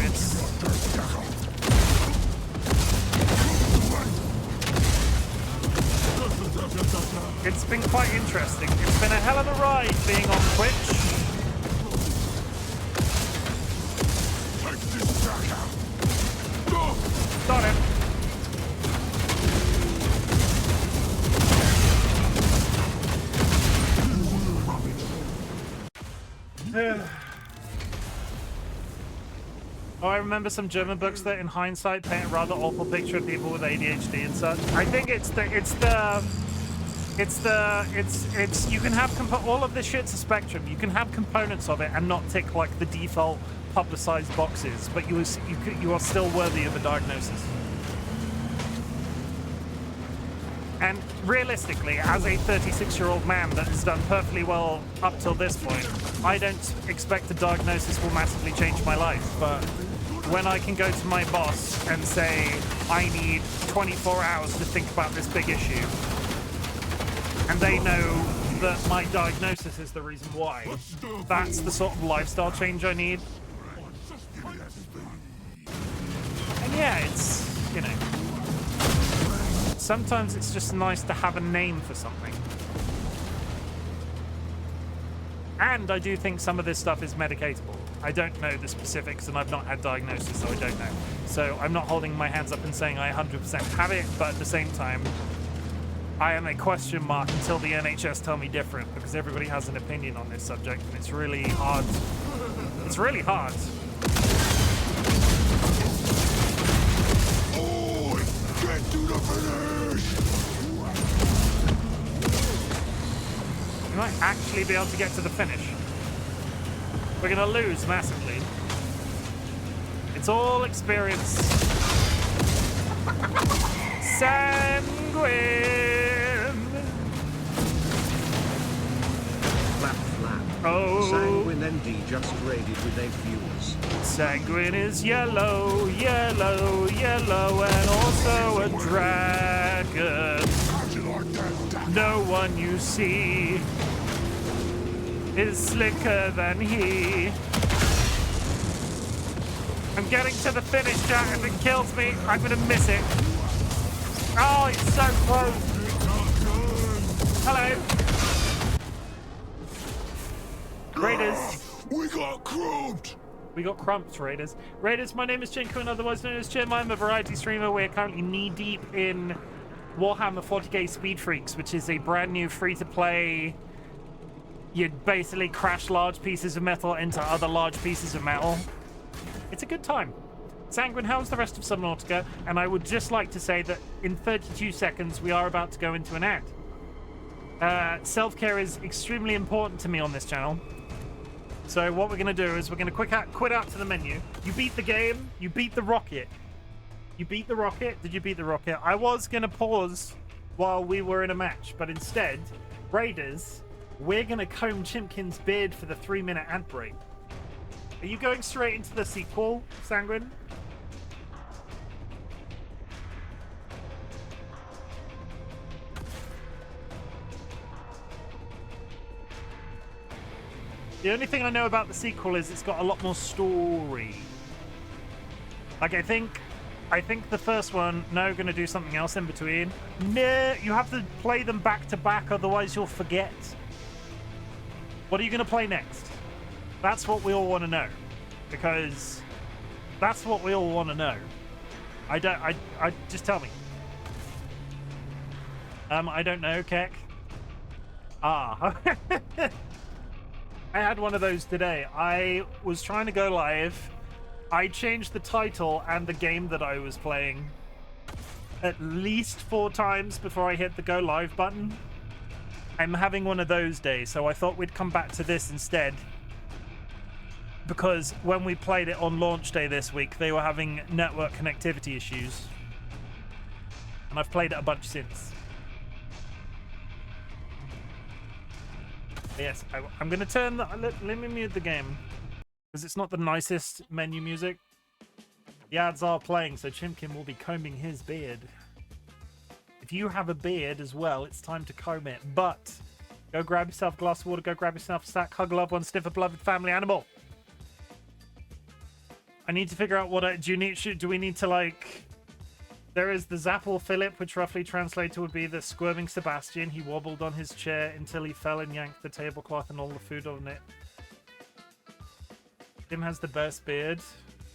Speaker 1: it's been quite interesting. It's been a hell of a ride being on Twitch. Got him. Oh, I remember some German books that, in hindsight, paint a rather awful picture of people with ADHD and such. I think you can have all of this shit's a spectrum. You can have components of it and not tick like the default publicized boxes, but you are still worthy of a diagnosis. And realistically, as a 36-year-old man that has done perfectly well up till this point, I don't expect a diagnosis will massively change my life. But when I can go to my boss and say, I need 24 hours to think about this big issue, and they know that my diagnosis is the reason why, that's the sort of lifestyle change I need. And yeah, it's, you know, sometimes it's just nice to have a name for something. And I do think some of this stuff is medicatable. I don't know the specifics, and I've not had diagnosis, so I don't know. So I'm not holding my hands up and saying I 100% have it, but at the same time, I am a question mark until the NHS tell me different, because everybody has an opinion on this subject, and it's really hard. It's really hard.
Speaker 3: Oh, get to the finish!
Speaker 1: We might actually be able to get to the finish. We're gonna lose massively. It's all experience. Sanguine!
Speaker 4: Flap flap.
Speaker 1: Oh!
Speaker 4: Sanguine ND just raided with 8 viewers.
Speaker 1: Sanguine is yellow, yellow, yellow, and also a dragon. No one you see is slicker than he. I'm getting to the finish, chat. If it kills me, I'm gonna miss it. Oh, it's so close. Hello. Raiders.
Speaker 3: We got crumped!
Speaker 1: We got crumped, Raiders. Raiders, my name is Chimken, otherwise known as Chim. I'm a variety streamer. We're currently knee-deep in Warhammer 40k Speed Freaks, which is a brand new free-to-play... You basically crash large pieces of metal into other large pieces of metal. It's a good time. Sanguine, how's the rest of Subnautica? And I would just like to say that in 32 seconds, we are about to go into an ad. Self-care is extremely important to me on this channel. So what we're going to do is we're going to quit out to the menu. You beat the game. You beat the rocket. You beat the rocket. Did you beat the rocket? I was going to pause while we were in a match, but instead, Raiders, we're going to comb Chimken's beard for the 3-minute ad break. Are you going straight into the sequel, Sanguine? The only thing I know about the sequel is it's got a lot more story. Like, I think the first one, no, going to do something else in between. No, you have to play them back to back, otherwise you'll forget. What are you going to play next? That's what we all want to know. Because that's what we all want to know. I just tell me. I don't know, Keck. Ah. I had one of those today. I was trying to go live. I changed the title and the game that I was playing at least 4 times before I hit the go live button. I'm having one of those days, so I thought we'd come back to this instead. Because when we played it on launch day this week, they were having network connectivity issues. And I've played it a bunch since. Yes, I'm going to turn the... Let me mute the game. Because it's not the nicest menu music. The ads are playing, so Chimken will be combing his beard. If you have a beard as well, it's time to comb it. But go grab yourself a glass of water, go grab yourself a sack, hug a loved one, sniff a beloved family animal. I need to figure out what do we need to, like... There is the Zapple Philip, which roughly translated would be the squirming Sebastian. He wobbled on his chair until he fell and yanked the tablecloth and all the food on it. Tim has the best beard.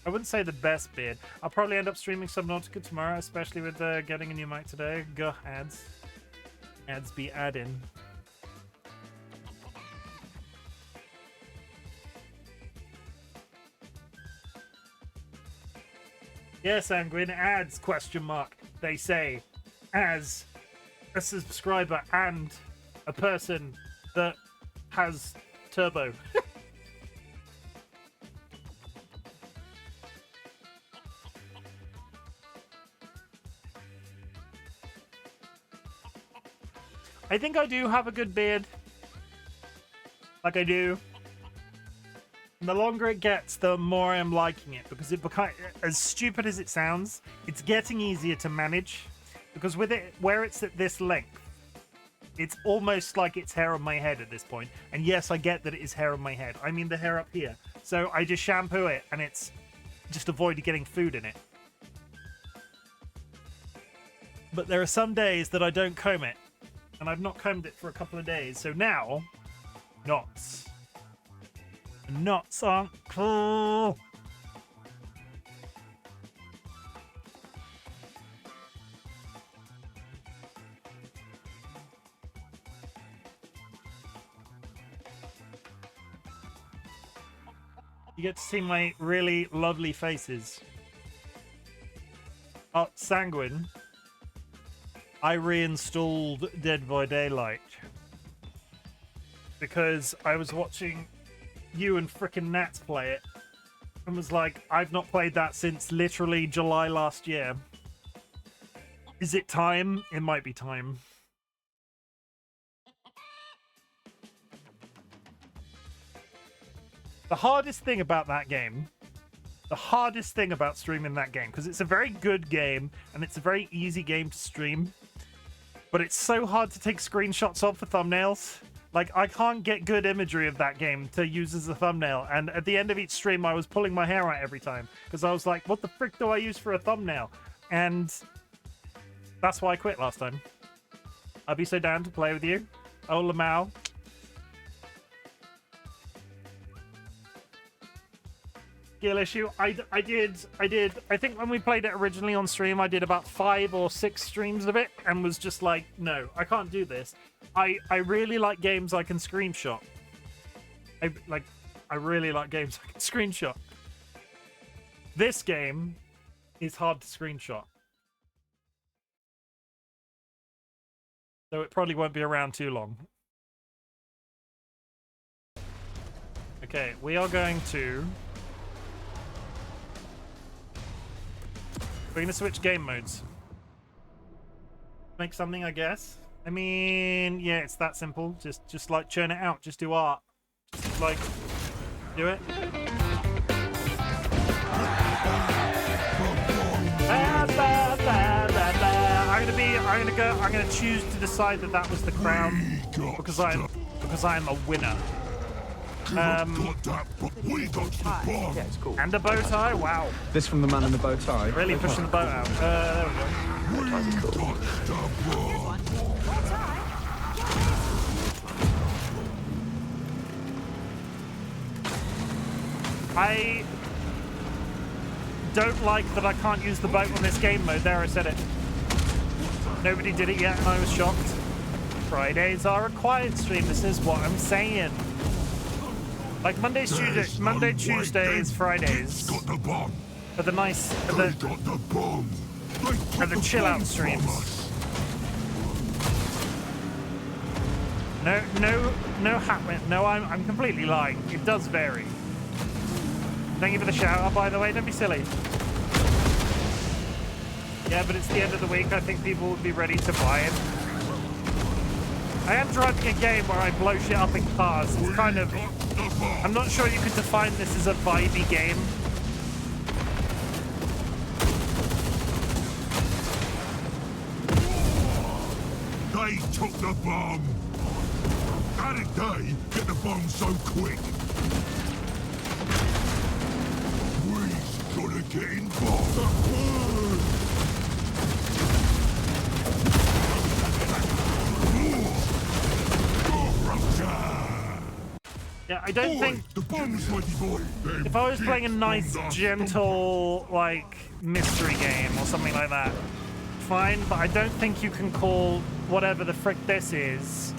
Speaker 1: I wouldn't say the best beard. I'll probably end up streaming Subnautica tomorrow, especially with getting a new mic today. Gah, ads. Ads be adding. Yes, Sanguine, ads, question mark. They say, as a subscriber and a person that has turbo. I think I do have a good beard. Like I do. And the longer it gets, the more I'm liking it, because it becomes, as stupid as it sounds, it's getting easier to manage, because with it, where it's at this length, it's almost like it's hair on my head at this point. And yes, I get that it is hair on my head. I mean the hair up here. So I just shampoo it, and it's just avoid getting food in it. But there are some days that I don't comb it, and I've not combed it for a couple of days. So now, knots. Knots aren't cool. You get to see my really lovely faces. Oh, Sanguine. I reinstalled Dead by Daylight because I was watching you and frickin' Nats play it and was like, I've not played that since literally July last year. Is it time? It might be time. The hardest thing about that game, the hardest thing about streaming that game, because it's a very good game and it's a very easy game to stream, but it's so hard to take screenshots of for thumbnails. Like, I can't get good imagery of that game to use as a thumbnail. And at the end of each stream, I was pulling my hair out every time. Because I was like, what the frick do I use for a thumbnail? And that's why I quit last time. I'll be so down to play with you. Oh, Lamau. Skill issue. I did. I think when we played it originally on stream, I did about 5 or 6 streams of it and was just like, no, I can't do this. I really like games I can screenshot. I really like games I can screenshot. This game is hard to screenshot. So it probably won't be around too long. Okay, we are going to... We're going to switch game modes. Make something, I guess. I mean, yeah, it's that simple. Just like churn it out. Just do art. Just like do it. I'm gonna choose to decide that was the crown because I'm a winner.
Speaker 3: got that, but we got the bomb.
Speaker 5: Yeah, it's cool.
Speaker 1: And a bow tie. Wow.
Speaker 6: This from the man in the bow tie.
Speaker 1: Really pushing the boat out. There we go.
Speaker 3: We got the bomb.
Speaker 1: I don't like that I can't use the boat on this game mode. There, I said it. Nobody did it yet, and I was shocked. Fridays are a quiet stream. This is what I'm saying. Like Mondays, Tuesdays, Monday, Tuesdays, Fridays
Speaker 3: Got the bomb.
Speaker 1: are the nice, are
Speaker 3: They
Speaker 1: the,
Speaker 3: got the bomb. They took
Speaker 1: are the chill
Speaker 3: bomb
Speaker 1: out
Speaker 3: from
Speaker 1: streams.
Speaker 3: us.
Speaker 1: No hat win. No, I'm completely lying. It does vary. Thank you for the shout out, by the way. Don't be silly. Yeah, but it's the end of the week. I think people would be ready to buy it. I am driving a game where I blow shit up in cars. It's kind of... I'm not sure you could define this as a vibey game.
Speaker 3: They took the bomb. How did they get the bomb so quick? We gotta get involved.
Speaker 1: Yeah, I don't think...
Speaker 3: The bomb's mighty boy.
Speaker 1: If I was playing a nice, gentle, like, mystery game or something like that, fine, but I don't think you can call whatever the frick this is.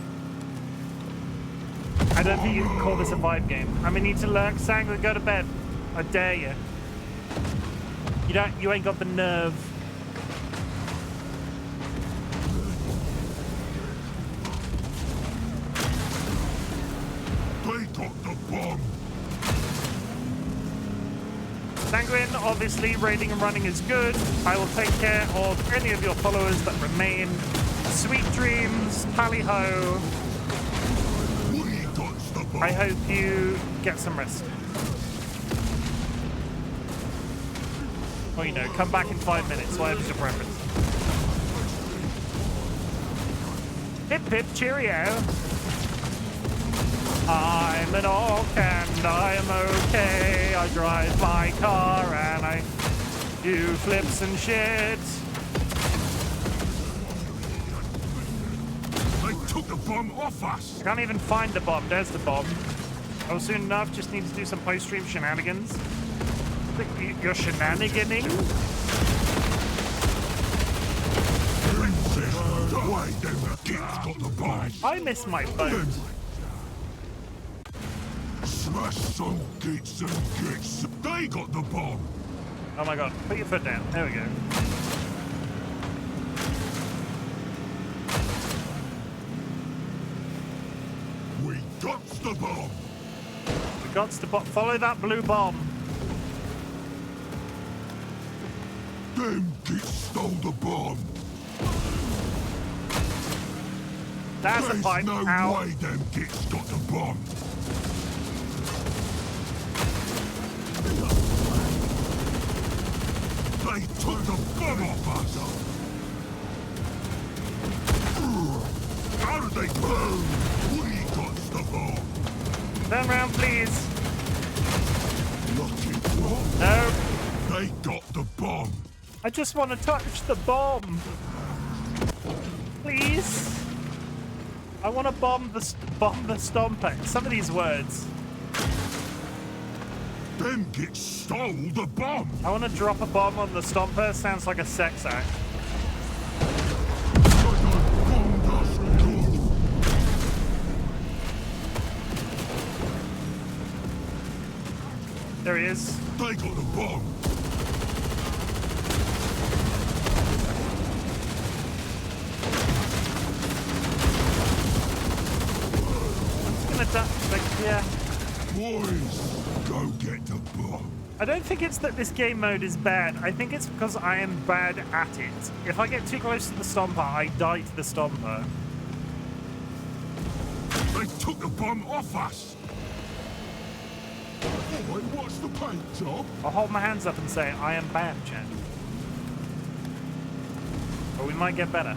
Speaker 1: I don't think you can call this a vibe game. I mean, need to lurk, sang, and go to bed. I dare you. You ain't got the nerve.
Speaker 3: They got the bomb.
Speaker 1: Sanguine, obviously, raiding and running is good. I will take care of any of your followers that remain. Sweet dreams, tally-ho.
Speaker 3: We got the bomb.
Speaker 1: I hope you get some rest. Or, you know, come back in 5 minutes, whatever's your preference. Hip hip cheerio. I'm an orc and I'm okay. I drive my car and I do flips and shit.
Speaker 3: They took the bomb off us.
Speaker 1: I can't even find the bomb. There's the bomb. Oh, soon enough, just need to do some post-stream shenanigans. You're shenaniganing?
Speaker 3: Why them kids got the bomb?
Speaker 1: I miss my boat.
Speaker 3: Smash some gates and gates. They got the bomb.
Speaker 1: Oh my god, put your foot down. There we go.
Speaker 3: We got the bomb.
Speaker 1: We got to follow that blue bomb.
Speaker 3: Them kids stole the bomb.
Speaker 1: That's a
Speaker 3: There's
Speaker 1: pipe.
Speaker 3: no
Speaker 1: Ow.
Speaker 3: way them kids got the bomb. They took the bomb off us. How did they go? We got the bomb.
Speaker 1: Turn around, please.
Speaker 3: Lucky one.
Speaker 1: No,
Speaker 3: They got the bomb.
Speaker 1: I just want to touch the bomb. Please. I want to bomb the stomper. Some of these words.
Speaker 3: Them kids stole the bomb.
Speaker 1: I want to drop a bomb on the stomper. Sounds like a sex act. There he is.
Speaker 3: They got the bomb.
Speaker 1: Yeah.
Speaker 3: Boys, go get the bomb.
Speaker 1: I don't think it's that this game mode is bad. I think it's because I am bad at it. If I get too close to the stomper, I die to the stomper.
Speaker 3: They took the bomb off us. Oh, wait, what's the paint job?
Speaker 1: I'll hold my hands up and say, I am bad, Jen. But we might get better.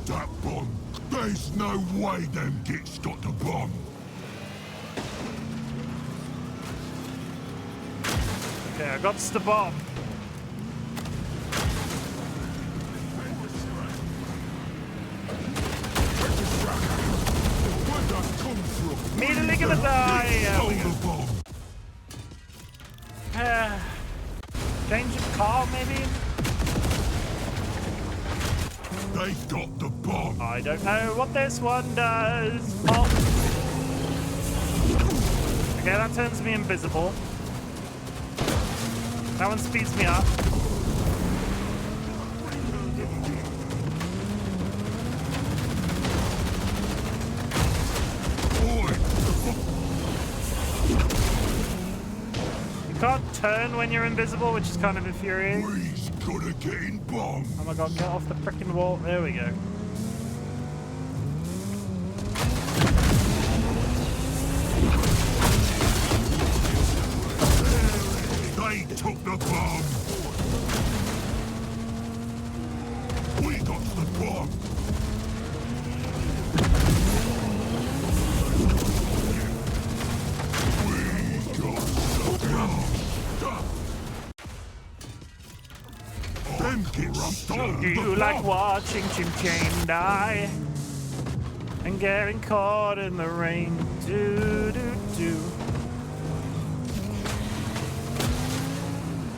Speaker 3: that bomb. There's no way them gits got the bomb.
Speaker 1: Okay, I got the bomb.
Speaker 3: Where'd that come from?
Speaker 1: Immediately gonna die.
Speaker 3: Stole the bomb.
Speaker 1: Change of car, maybe?
Speaker 3: They've got the bomb.
Speaker 1: I don't know what this one does. Oh. Okay, that turns me invisible. That one speeds me up. You can't turn when you're invisible, which is kind of infuriating.
Speaker 3: We's gotta get in bomb.
Speaker 1: Oh my god, get off the frickin' wall. There we go.
Speaker 3: They took the bomb. We got the bomb. We got the bomb. Them kids stole
Speaker 1: Do you
Speaker 3: the
Speaker 1: like
Speaker 3: bomb.
Speaker 1: watching Chim die? And getting caught in the rain. Do, do, do.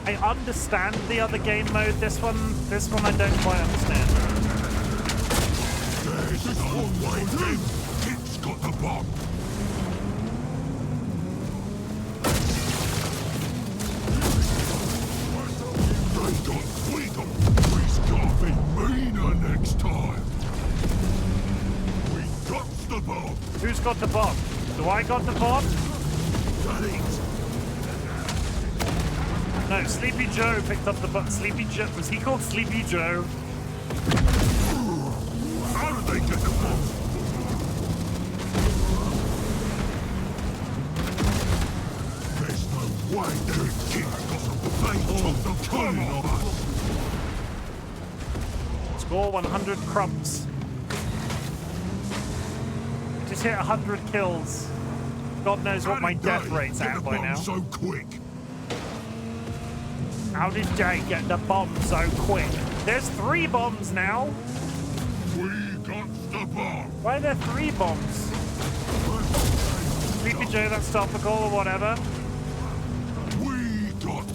Speaker 1: I understand the other game mode. This one I don't quite understand.
Speaker 3: There's no way them kids got the bomb. We's gotta be meaner next time. We got the bomb.
Speaker 1: Who's got the bomb? Do I got the bomb?
Speaker 3: That is.
Speaker 1: No, Sleepy Joe picked up the bomb. Sleepy Joe, was he called Sleepy Joe?
Speaker 3: How did they get the bomb? There's no way them kids got the bomb. They took the bomb on us.
Speaker 1: Score 100 crumbs. Just hit 100 kills. God knows what
Speaker 3: How
Speaker 1: my
Speaker 3: did
Speaker 1: death
Speaker 3: they
Speaker 1: rate's
Speaker 3: get
Speaker 1: at
Speaker 3: the
Speaker 1: by
Speaker 3: bomb
Speaker 1: now.
Speaker 3: so quick.
Speaker 1: How did they get the bomb so quick? There's 3 bombs now.
Speaker 3: We got the bomb.
Speaker 1: Why are there 3 bombs? Sleepy Joe, that's topical or whatever.
Speaker 3: We got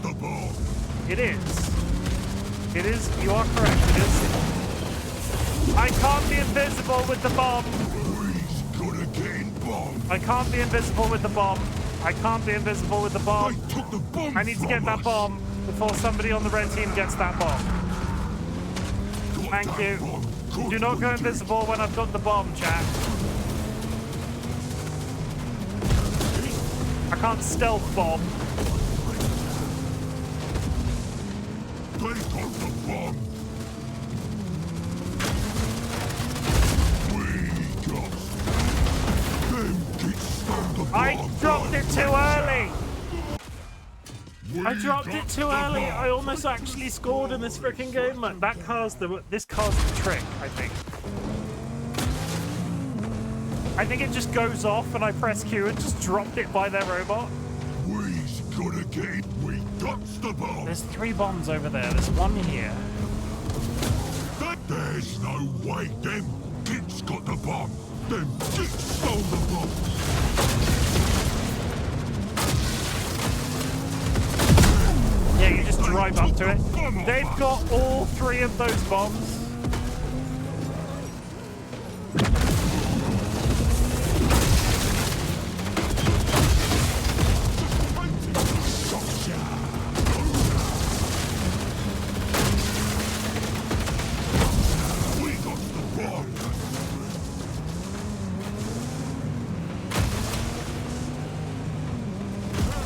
Speaker 3: the bomb.
Speaker 1: It is. It is. You are correct. It is. I can't be invisible with the bomb.
Speaker 3: We's gotta get in bomb.
Speaker 1: I can't be invisible with the bomb. I can't be invisible with the bomb.
Speaker 3: They took the bomb.
Speaker 1: I need to get
Speaker 3: from
Speaker 1: that
Speaker 3: us.
Speaker 1: bomb before somebody on the red team gets that bomb.
Speaker 3: Got
Speaker 1: Thank
Speaker 3: that
Speaker 1: you.
Speaker 3: bomb. Good
Speaker 1: Do not go
Speaker 3: we did.
Speaker 1: invisible when I've got the bomb, chat. I can't stealth bomb.
Speaker 3: They got the bomb. We got them kids stole the bomb.
Speaker 1: I dropped it too early.
Speaker 3: We
Speaker 1: I dropped
Speaker 3: got
Speaker 1: it too
Speaker 3: the
Speaker 1: early.
Speaker 3: bomb.
Speaker 1: I almost actually scored in this freaking game, man. That car's this car's the trick, I think. I think it just goes off and I press Q and just dropped it by their robot.
Speaker 3: We's gotta get it. We got the bomb.
Speaker 1: There's 3 bombs over there. There's 1 here.
Speaker 3: There's no way them kids got the bomb. Them kids stole the bomb.
Speaker 1: Yeah, you just drive up to it. They've got all 3 of those bombs.
Speaker 3: We got the bomb.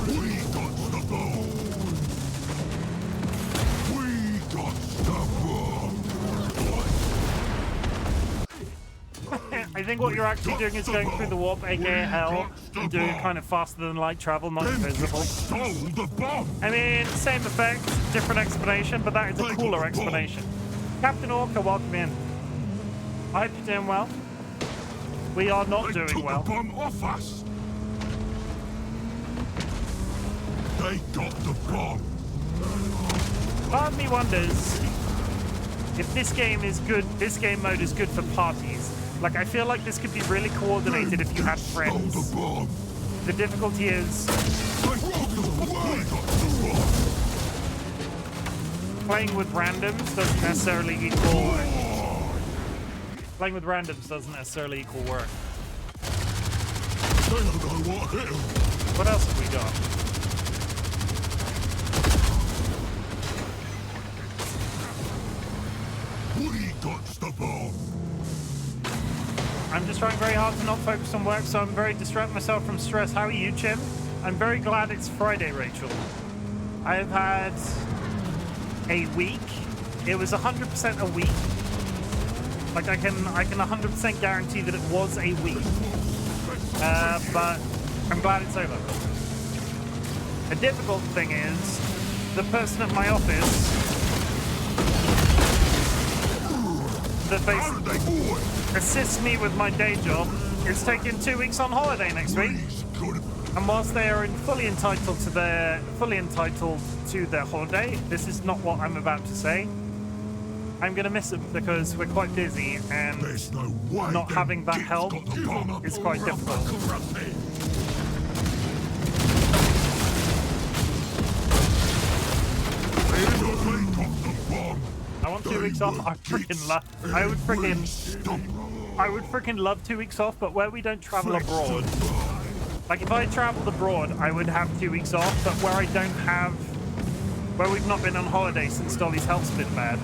Speaker 3: We got the bomb. We got the bomb.
Speaker 1: I think what you're actually doing is going through the warp, aka hell, and doing it kind of faster than light travel, not
Speaker 3: Them
Speaker 1: invisible.
Speaker 3: kids stole the bomb.
Speaker 1: I mean, same effect, different explanation, but that is a cooler explanation. Captain Orca, welcome in. I hope you're doing well. We are not
Speaker 3: They
Speaker 1: doing
Speaker 3: took
Speaker 1: well.
Speaker 3: the bomb off us. They got the bomb.
Speaker 1: Part of me wonders if this game is good, this game mode is good for parties. Like, I feel like this could be really coordinated if you had
Speaker 3: Stole
Speaker 1: friends.
Speaker 3: the bomb.
Speaker 1: The difficulty is
Speaker 3: They took the bomb. We got the bomb.
Speaker 1: playing with randoms doesn't necessarily equal... Playing with randoms doesn't necessarily equal work.
Speaker 3: They don't know what hit 'em.
Speaker 1: What else have we got?
Speaker 3: We got the bomb.
Speaker 1: I'm just trying very hard to not focus on work, so I'm very distracted myself from stress. How are you, Chim? I'm very glad it's Friday, Rachel. I've had a week. It was 100% a week. Like, I can 100% guarantee that it was a week. But I'm glad it's over. The difficult thing is, the person at my office that basically assists me with my day job is taking 2 weeks on holiday next week. And whilst they are fully entitled to their holiday, this is not what I'm about to say. I'm gonna miss them because we're quite busy, and
Speaker 3: There's no way
Speaker 1: not
Speaker 3: them
Speaker 1: having that
Speaker 3: kids
Speaker 1: help
Speaker 3: got the bomb.
Speaker 1: is quite difficult. I want 2 weeks off. I freaking love. I would freaking love 2 weeks off, but where we don't travel abroad, like if I traveled abroad, I would have 2 weeks off. But where I don't have, where we've not been on holiday since Dolly's health's been bad,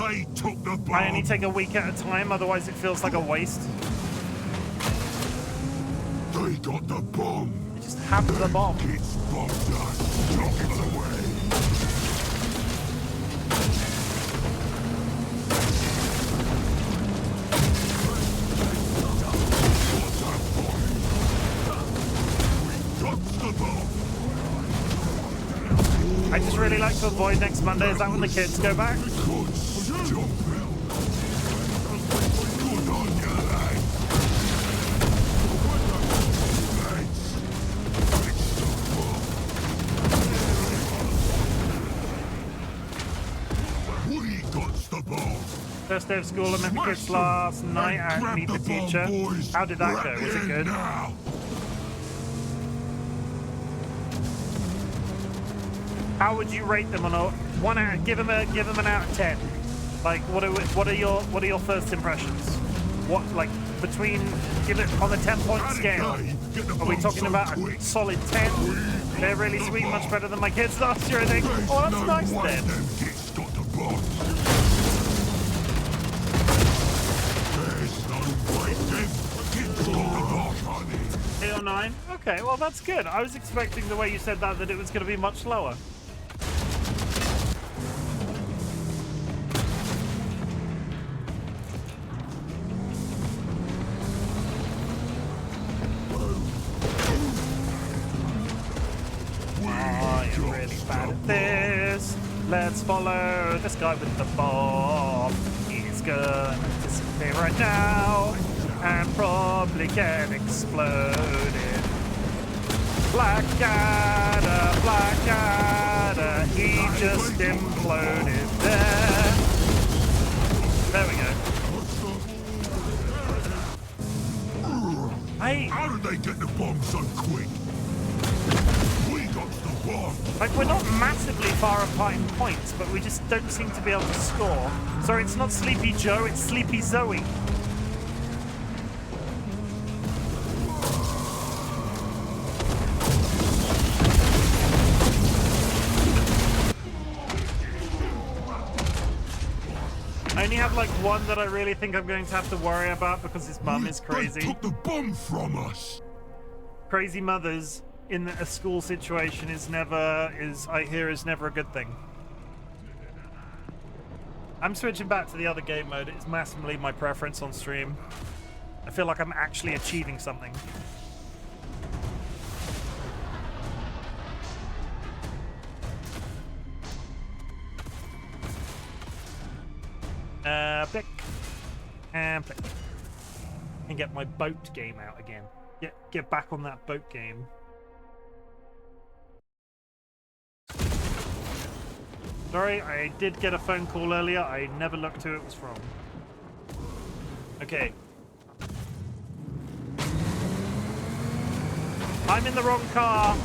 Speaker 3: They took the bomb.
Speaker 1: I only take a week at a time. Otherwise, it feels like a waste.
Speaker 3: They got the bomb.
Speaker 1: You just have the bomb.
Speaker 3: It's bombed us. Knock it away.
Speaker 1: I just really like to avoid next Monday. Is that when the kids go back? First day of school, I met the kids last night and meet the teacher. How did that go? Was it good? How would you rate them on a one out? Give them an out of 10. Like, what are your first impressions? What, like, between, give it on a 10-point scale? Are we talking about a solid 10? They're really sweet, much better than my kids last year, I think. Oh, that's nice then. 8 or 9? Okay, well that's good. I was expecting the way you said that it was going to be much lower. Oh, you're really bad at this. Let's follow this guy with the bomb. He's gonna disappear right now and probably get exploded. Blackadder, he just imploded there. There we go.
Speaker 3: How did they get the bomb so quick? We got the bomb.
Speaker 1: Like, we're not massively far apart in points, but we just don't seem to be able to score. Sorry, it's not Sleepy Joe, it's Sleepy Zoe. I only have like one that I really think I'm going to have to worry about because his mum is crazy.
Speaker 3: They took the bomb from us.
Speaker 1: Crazy mothers in a school situation I hear is never a good thing. I'm switching back to the other game mode. It's massively my preference on stream. I feel like I'm actually achieving something. Pick. And pick. And get my boat game out again. Get back on that boat game. Sorry, I did get a phone call earlier. I never looked who it was from. Okay. I'm in the wrong car.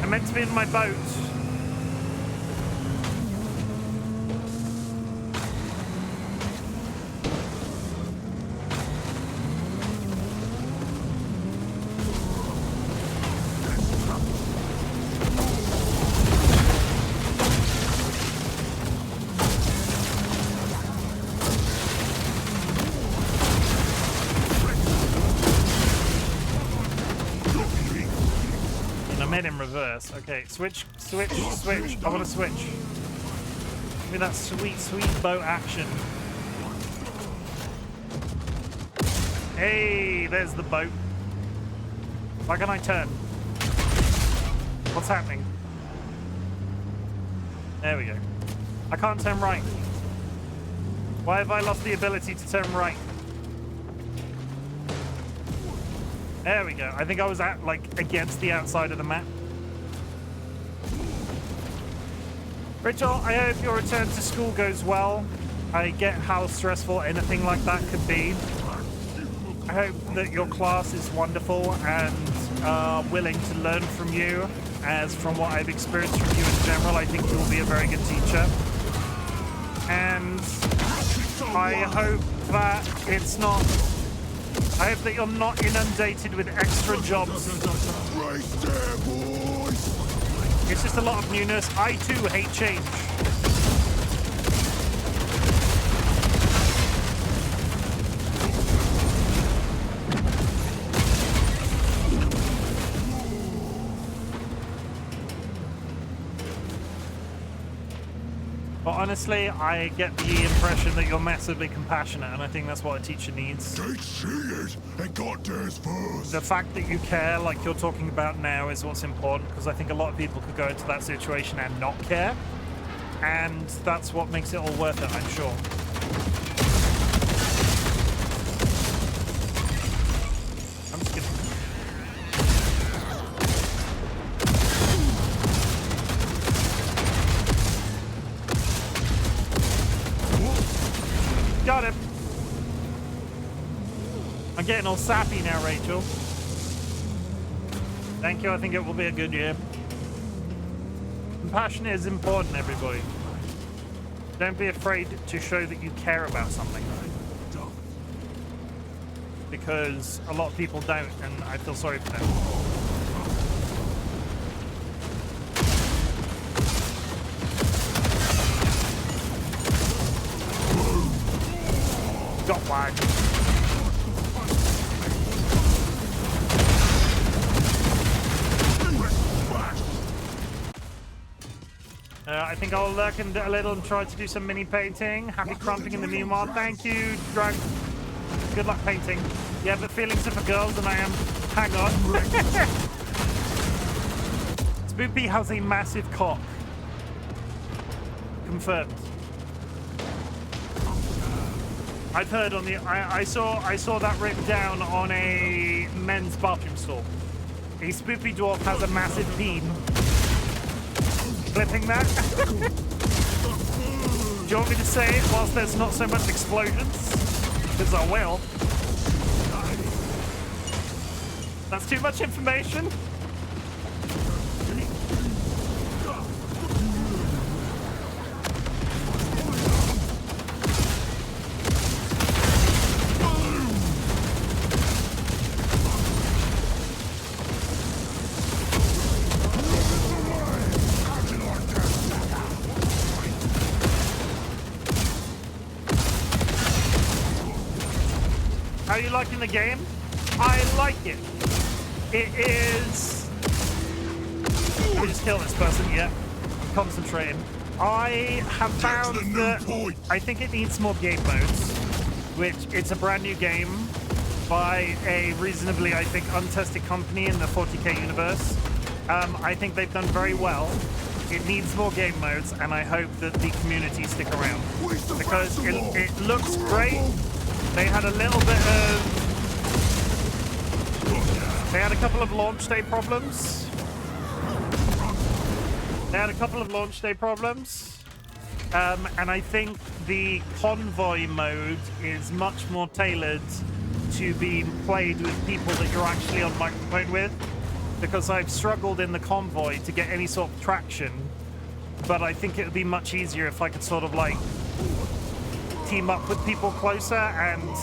Speaker 1: I'm meant to be in my boat. In reverse. Okay, switch. I want to switch. Give me that sweet boat action. Hey, there's the boat. Why can I turn? What's happening? There we go. I can't turn right. Why have I lost the ability to turn right? There we go. I think I was at, like, against the outside of the map. Rachel, I hope your return to school goes well. I get how stressful anything like that could be. I hope that your class is wonderful and willing to learn from you, as from what I've experienced from you in general, I think you'll be a very good teacher. And I hope that it's not... I hope that you're not inundated with extra jobs.
Speaker 3: Right there, boys.
Speaker 1: It's just a lot of newness. I too hate change. But honestly, I get the impression that you're massively compassionate, and I think that's what a teacher needs.
Speaker 3: Take cheers and got theirs first.
Speaker 1: The fact that you care, like you're talking about now, is what's important, because I think a lot of people could go into that situation and not care, and that's what makes it all worth it, I'm sure. I'm just kidding. Got him. I'm getting all sappy now, Rachel. Thank you. I think it will be a good year. Compassion is important, everybody. Don't be afraid to show that you care about something. Because a lot of people don't, and I feel sorry for them. Got one. I think I'll lurk in a little and try to do some mini painting. Happy crumping in the new mod. Thank you, Drag. Good luck painting. Yeah, but feelings are for girls, and I am. Hang on. Spoopy has a massive cock. Confirmed. I've heard on the I saw that written down on a men's bathroom stall. A spoopy dwarf has a massive peen. Flipping that. Do you want me to say it whilst there's not so much explosions? Because I will. That's too much information. How are you liking the game? I like it. It is... Let me just kill this person, yeah. I'm concentrating. I have found that I think it needs more game modes, which it's a brand new game by a reasonably, I think, untested company in the 40k universe. I think they've done very well. it needs more game modes, and I hope that the community stick around because it looks great. They had a little bit of... They had a couple of launch day problems. And I think the convoy mode is much more tailored to be played with people that you're actually on microphone with, because I've struggled in the convoy to get any sort of traction, but I think it would be much easier if I could sort of like team up with people closer, and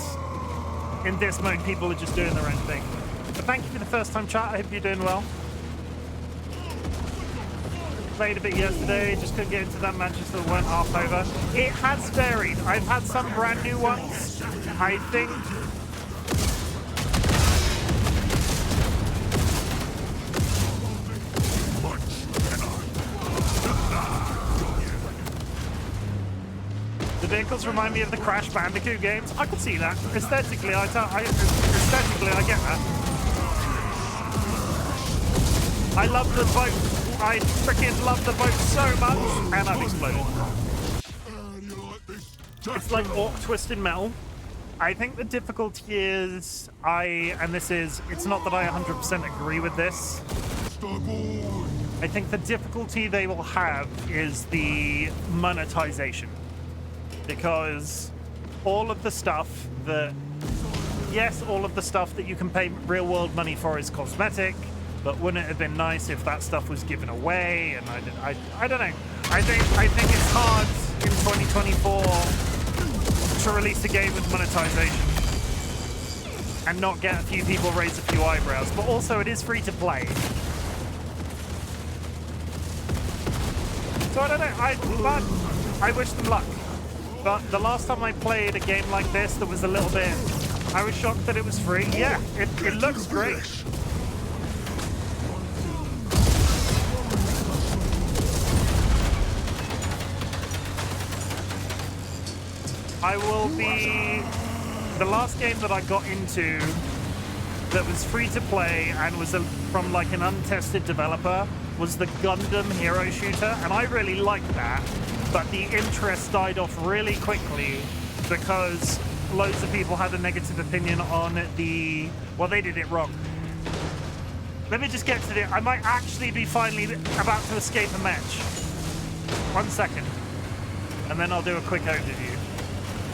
Speaker 1: in this mode people are just doing their own thing. But thank you for the first time chat. I hope you're doing well. Played a bit yesterday, just couldn't get into that matches that weren't half over. It has varied. I've had some brand new ones. I think the vehicles remind me of the Crash Bandicoot games. I could see that. Aesthetically, I get that. I love the boat. I freaking love the boat so much, and I've exploded. It's like Orc Twisted Metal. I think the difficulty is, it's not that I 100% agree with this. I think the difficulty they will have is the monetization. Because all of the stuff that you can pay real world money for is cosmetic. But wouldn't it have been nice if that stuff was given away? And I don't know. I think it's hard in 2024 to release a game with monetization and not get a few people raise a few eyebrows. But also, it is free to play. So I don't know. I wish them luck. But the last time I played a game like this that was a little bit, I was shocked that it was free. Yeah, it looks great. I will be... The last game that I got into that was free to play and was from like an untested developer was the Gundam Hero Shooter, and I really liked that, but the interest died off really quickly because loads of people had a negative opinion on the... Well, they did it wrong. Let me just get to the... I might actually be finally about to escape a match. 1 second. And then I'll do a quick overview.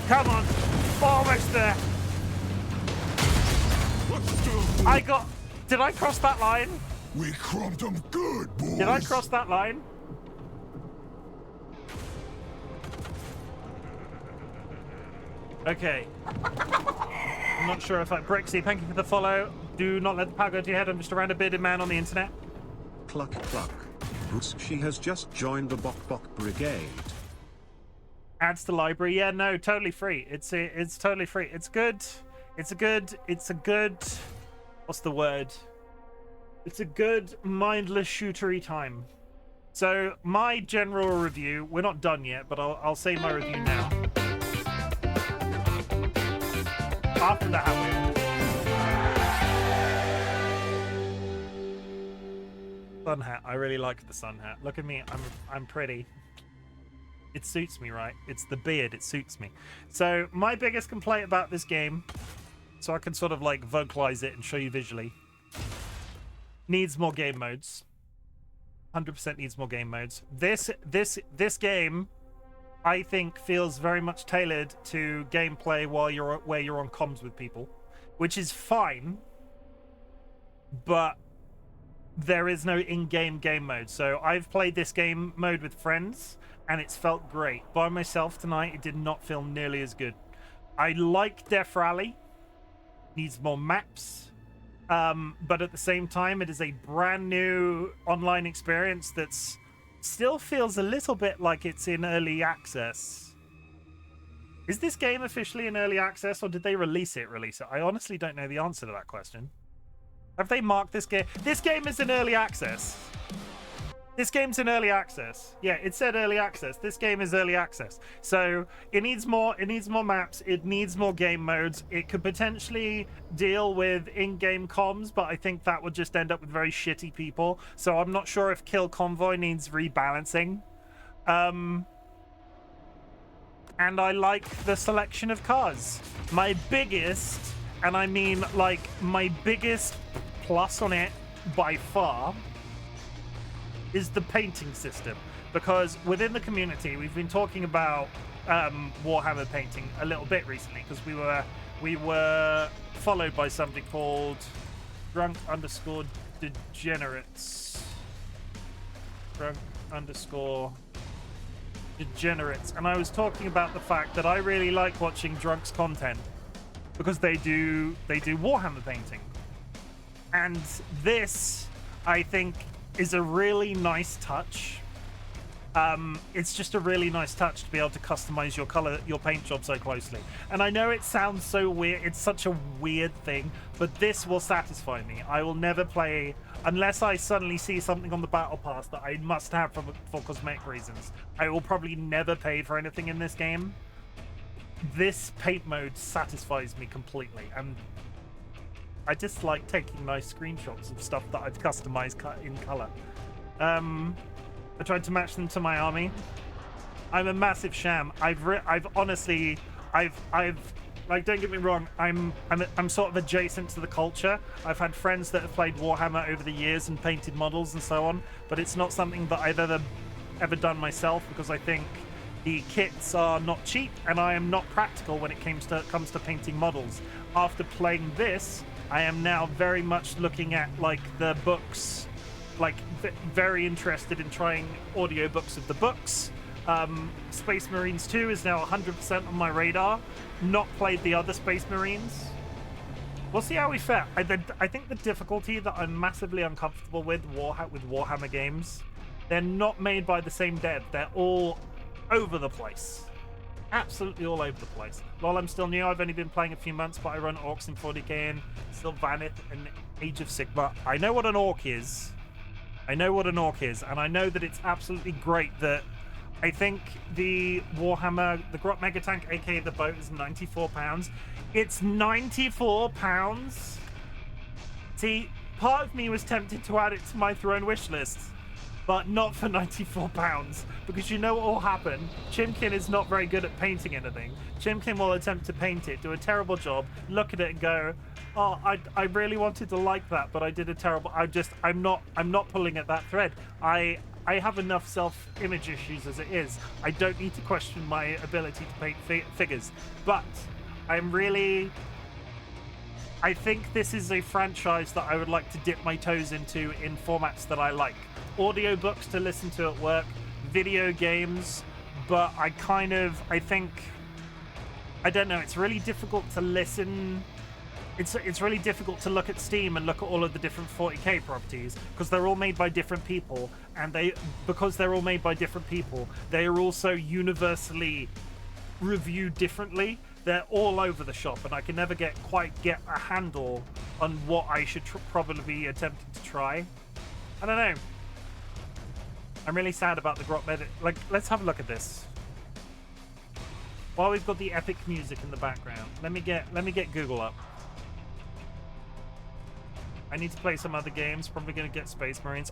Speaker 1: Come on, almost there. Did I cross that line?
Speaker 3: We crumped them good, boys.
Speaker 1: Did I cross that line? Okay. I'm not sure if Brixie, thank you for the follow. Do not let the power go to your head. I'm just a random bearded man on the internet.
Speaker 4: Cluck cluck. She has just joined the Bok Bok Brigade.
Speaker 1: Adds to library. Yeah, no, totally free. It's totally free. It's good. It's a good what's the word? It's a good mindless shootery time. So my general review, we're not done yet, but I'll say my review now. After the hat wheel. Sun hat. I really like the sun hat. Look at me. I'm pretty. It suits me, right? It's the beard. It suits me. So my biggest complaint about this game, so I can sort of like vocalize it and show you visually, needs more game modes. 100% needs more game modes. This game, I think, feels very much tailored to gameplay where you're on comms with people, which is fine, but there is no in-game game mode. So I've played this game mode with friends, and it's felt great. By myself tonight, it did not feel nearly as good. I like Death Rally. Needs more maps. But at the same time, it is a brand new online experience that's still feels a little bit like it's in early access. Is this game officially in early access, or did they release it? I honestly don't know the answer to that question. Have they marked this game? This game is in early access. This game's in early access. Yeah, it said early access. This game is early access. So it needs more maps, it needs more game modes. It could potentially deal with in-game comms, but I think that would just end up with very shitty people. So I'm not sure if Kill Convoy needs rebalancing. And I like the selection of cars. My biggest, and I mean like my biggest plus on it by far, is the painting system, because within the community we've been talking about Warhammer painting a little bit recently, because we were followed by something called drunk_degenerates, and I was talking about the fact that I really like watching drunks content because they do Warhammer painting, and this I think is a really nice touch. It's just a really nice touch to be able to customize your paint job so closely. And I know it sounds so weird, it's such a weird thing, but this will satisfy me. I will never play unless I suddenly see something on the battle pass that I must have for cosmetic reasons. I will probably never pay for anything in this game. This paint mode satisfies me completely, and I just like taking nice screenshots of stuff that I've customized in color. I tried to match them to my army. I'm a massive sham. I've honestly, like, don't get me wrong, I'm sort of adjacent to the culture. I've had friends that have played Warhammer over the years and painted models and so on, but it's not something that I've ever done myself, because I think the kits are not cheap and I am not practical when it comes to painting models. After playing this, I am now very much looking at like the books, like very interested in trying audiobooks of the books. Space Marines 2 is now 100% on my radar. Not played the other Space Marines. We'll see how we fare. I think the difficulty that I'm massively uncomfortable with Warhammer games, they're not made by the same dev. They're all over the place. Absolutely all over the place. Lol, I'm still new. I've only been playing a few months, but I run orcs in 40k and Sylvaneth and Age of Sigmar. I know what an orc is. And I know that it's absolutely great that I think the Warhammer, the Grot Mega Tank, aka the boat, is £94. It's £94? See, part of me was tempted to add it to my throne wish list, but not for £94, because you know what will happen? Chimken is not very good at painting anything. Chimken will attempt to paint it, do a terrible job, look at it and go, oh, I really wanted to like that, but I did a terrible, I'm not pulling at that thread. I have enough self-image issues as it is. I don't need to question my ability to paint figures, but I think this is a franchise that I would like to dip my toes into in formats that I like. Audiobooks to listen to at work, video games, but I don't know, it's really difficult to listen. It's really difficult to look at Steam and look at all of the different 40k properties, because they're all made by different people, and because they're all made by different people, they are also universally reviewed differently. They're all over the shop, and I can never quite get a handle on what I should probably be attempting to try. I don't know. I'm really sad about the Grot Medic. Like, let's have a look at this. While we've got the epic music in the background, let me get Google up. I need to play some other games. Probably going to get Space Marines.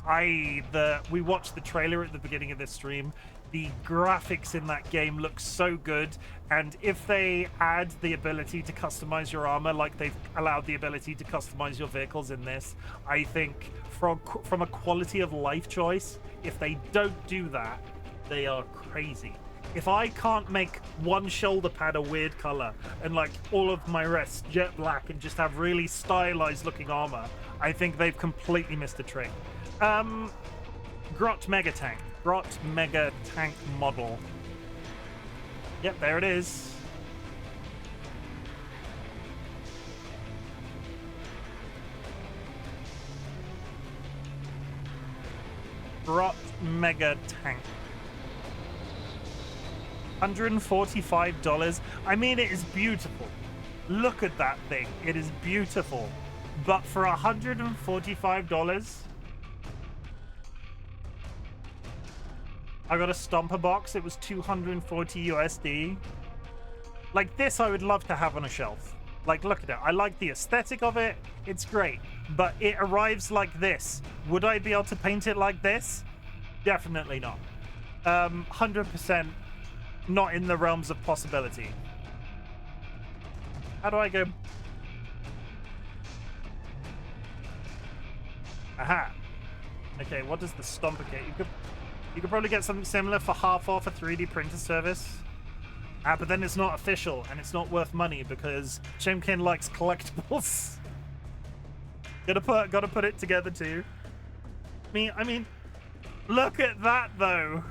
Speaker 1: We watched the trailer at the beginning of this stream. The graphics in that game look so good, and if they add the ability to customize your armor like they've allowed the ability to customize your vehicles in this, I think from a quality of life choice, if they don't do that, they are crazy. If I can't make one shoulder pad a weird color and like all of my rest jet black and just have really stylized looking armor, I think they've completely missed a trick. Grot Mega Tank. Grot Mega Tank model. Yep, there it is. Grot Mega Tank. $145. I mean, it is beautiful. Look at that thing. It is beautiful. But for $145, I got a Stomper box. It was 240 USD. Like, this I would love to have on a shelf. Like, look at it. I like the aesthetic of it. It's great. But it arrives like this. Would I be able to paint it like this? Definitely not. 100% not in the realms of possibility. How do I go? Aha. Okay, what does the Stomper get? You could probably get something similar for half off a 3D printer service. But then it's not official and it's not worth money because Chimken likes collectibles. Gotta put it together too. I mean, look at that though.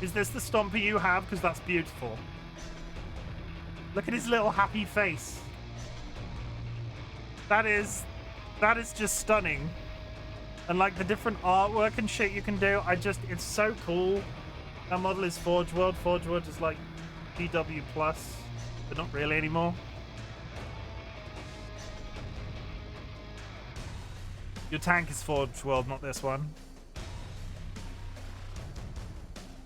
Speaker 1: Is this the Stomper you have? Because that's beautiful. Look at his little happy face. That is just stunning. And like the different artwork and shit you can do, it's so cool. That model is Forge World. Forge World is like GW Plus, but not really anymore. Your tank is Forge World, not this one.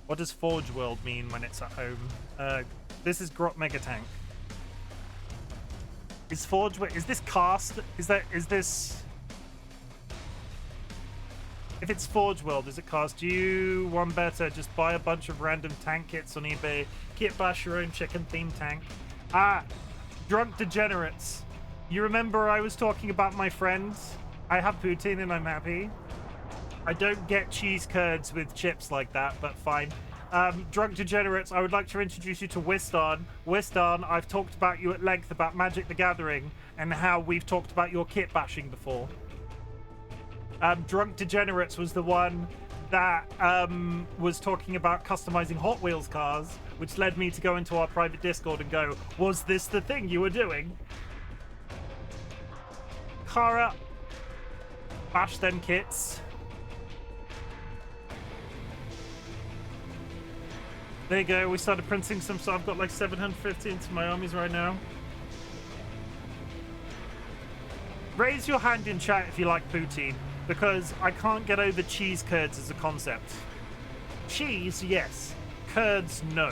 Speaker 1: What does Forge World mean when it's at home? This is Grot Mega Tank. Is Forge World, is this cast? Is this... If it's Forge World, is it cast? Do you want better? Just buy a bunch of random tank kits on eBay. Kit bash your own chicken themed tank. Drunk degenerates. You remember I was talking about my friends? I have poutine and I'm happy. I don't get cheese curds with chips like that, but fine. Drunk degenerates, I would like to introduce you to Wistarn. Wistarn, I've talked about you at length about Magic the Gathering and how we've talked about your kit bashing before. Drunk Degenerates was the one that was talking about customizing Hot Wheels cars, which led me to go into our private Discord and go, was this the thing you were doing? Kara, bash them kits. There you go, we started printing some, so I've got like 750 into my armies right now. Raise your hand in chat if you like poutine. Because I can't get over cheese curds as a concept. Cheese, yes. Curds, no.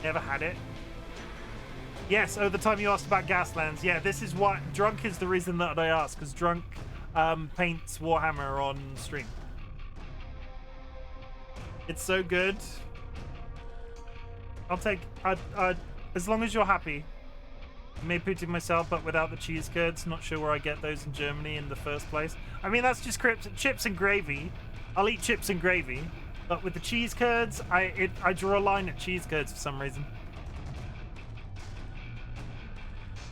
Speaker 1: Never had it. Yes, oh, the time you asked about Gaslands. Yeah, this is what... Drunk is the reason that I asked, because Drunk paints Warhammer on stream. It's so good. I'll take... as long as you're happy. I made poutine myself, but without the cheese curds. Not sure where I get those in Germany in the first place. I mean, that's just chips and gravy. I'll eat chips and gravy, but with the cheese curds, I draw a line at cheese curds for some reason.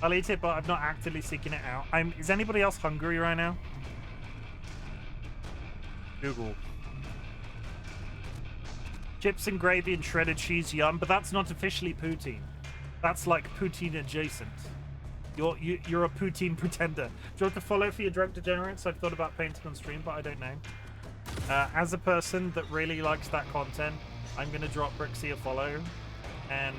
Speaker 1: I'll eat it, but I'm not actively seeking it out. Is anybody else hungry right now? Google. Chips and gravy and shredded cheese, yum, but that's not officially poutine. That's like poutine adjacent. You're a poutine pretender. Do you want to follow for your drunk degenerates? I've thought about painting on stream, but I don't know. As a person that really likes that content, I'm gonna drop Brixie a follow, and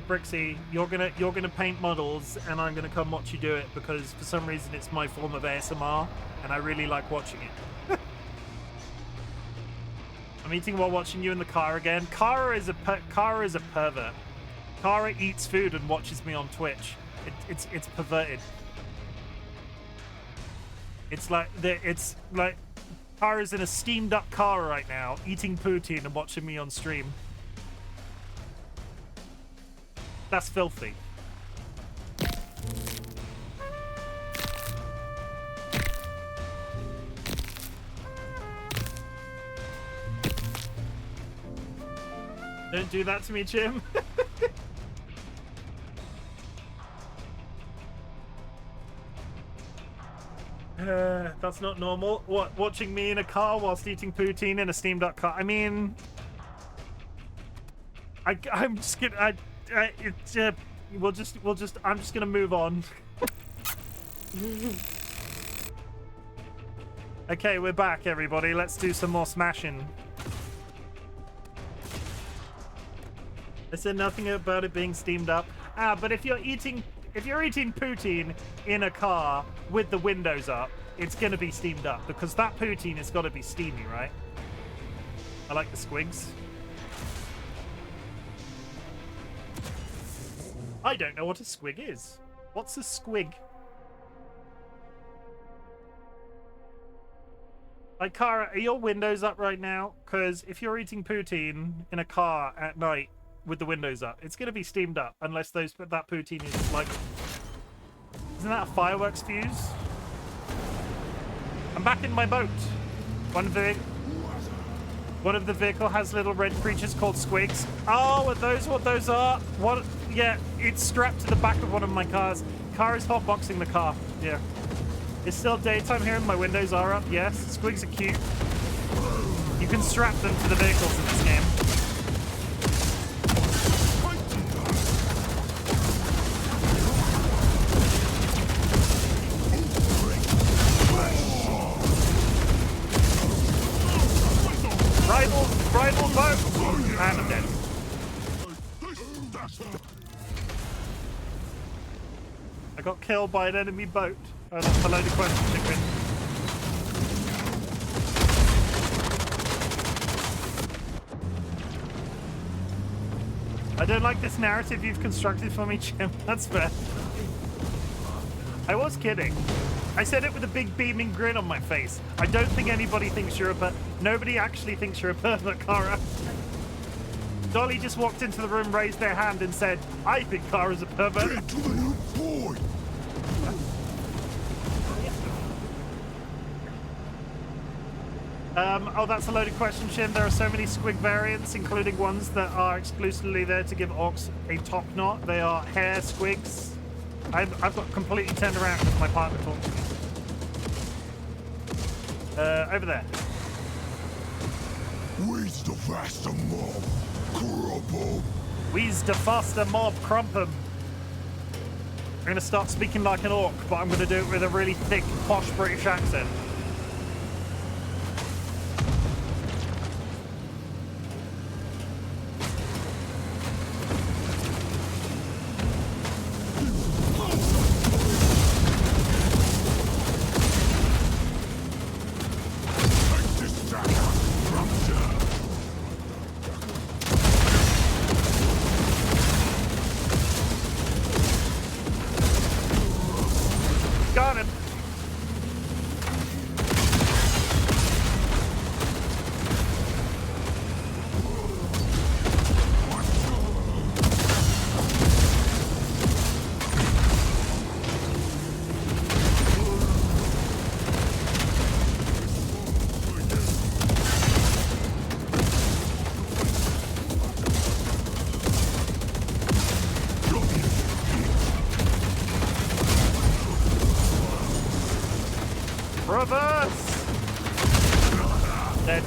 Speaker 1: Brixie, you're gonna paint models, and I'm gonna come watch you do it because for some reason it's my form of ASMR, and I really like watching it. I'm eating while watching you in the car again. Kara is a pervert. Kara eats food and watches me on Twitch. It's perverted. It's like Kara's in a steamed up car right now, eating poutine and watching me on stream. That's filthy. Don't do that to me, Chim. That's not normal. What? Watching me in a car whilst eating poutine in a steamed up car? I mean, I'm just gonna. I'm just gonna move on. Okay, we're back, everybody. Let's do some more smashing. I said nothing about it being steamed up. But if you're eating if you're eating poutine in a car with the windows up, it's going to be steamed up because that poutine has got to be steamy, right? I like the squigs. I don't know what a squig is. What's a squig? Like, Cara, are your windows up right now? Because if you're eating poutine in a car at night with the windows up, it's going to be steamed up unless that poutine is like... Isn't that a fireworks fuse? I'm back in my boat. One of the vehicle has little red creatures called squigs. Oh, are those what those are? What? Yeah, it's strapped to the back of one of my cars. Car is hotboxing the car. Yeah. It's still daytime here and my windows are up. Yes, squigs are cute. You can strap them to the vehicles in this game. Rival boat! And I'm dead. I got killed by an enemy boat. Oh, that's a loaded question, chicken. I don't like this narrative you've constructed for me, Chim. That's fair. I was kidding. I said it with a big beaming grin on my face. I don't think anybody thinks you're a pervert. Nobody actually thinks you're a pervert, Cara. Dolly just walked into the room, raised their hand, and said, I think Cara's a pervert.
Speaker 3: Get to the new point.
Speaker 1: Oh, that's a loaded question, Chim. There are so many squig variants, including ones that are exclusively there to give orcs a top knot. They are hair squigs. I've got completely turned around because my partner talked to me. Over there.
Speaker 3: We's the faster mob, crumple.
Speaker 1: We's the faster mob, crumpum. I'm going to start speaking like an orc, but I'm going to do it with a really thick, posh British accent. Got him. Reverse! Dead.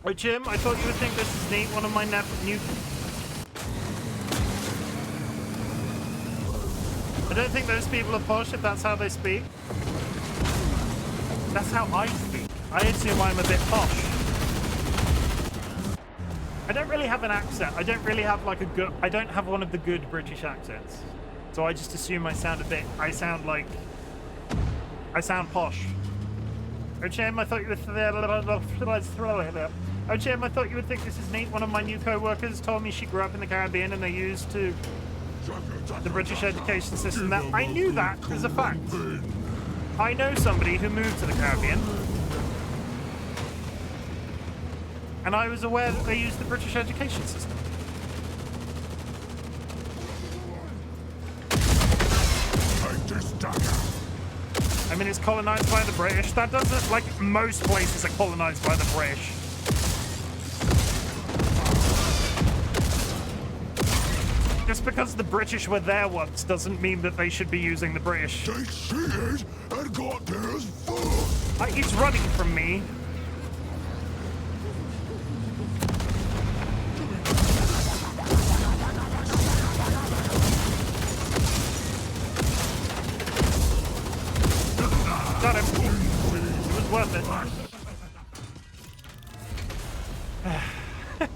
Speaker 1: Oh, Jim, I thought you would think this is neat. One of my new... I don't think those people are posh if that's how they speak. That's how I speak. I assume I'm a bit posh. I don't really have an accent. I don't really have like a good... I don't have one of the good British accents. So I just assume I sound a bit... I sound posh. Oh, Chim, I thought you would... Oh, Chim, I thought you would think this is neat. One of my new co-workers told me she grew up in the Caribbean and they used to... the British education system. That I knew that as a fact. I know somebody who moved to the Caribbean. And I was aware that they used the British education system. I mean, it's colonized by the British. That doesn't, like, most places are colonized by the British. Just because the British were there once doesn't mean that they should be using the British.
Speaker 3: They cheated and got theirs first.
Speaker 1: He's running from me. Got him. It was worth it. I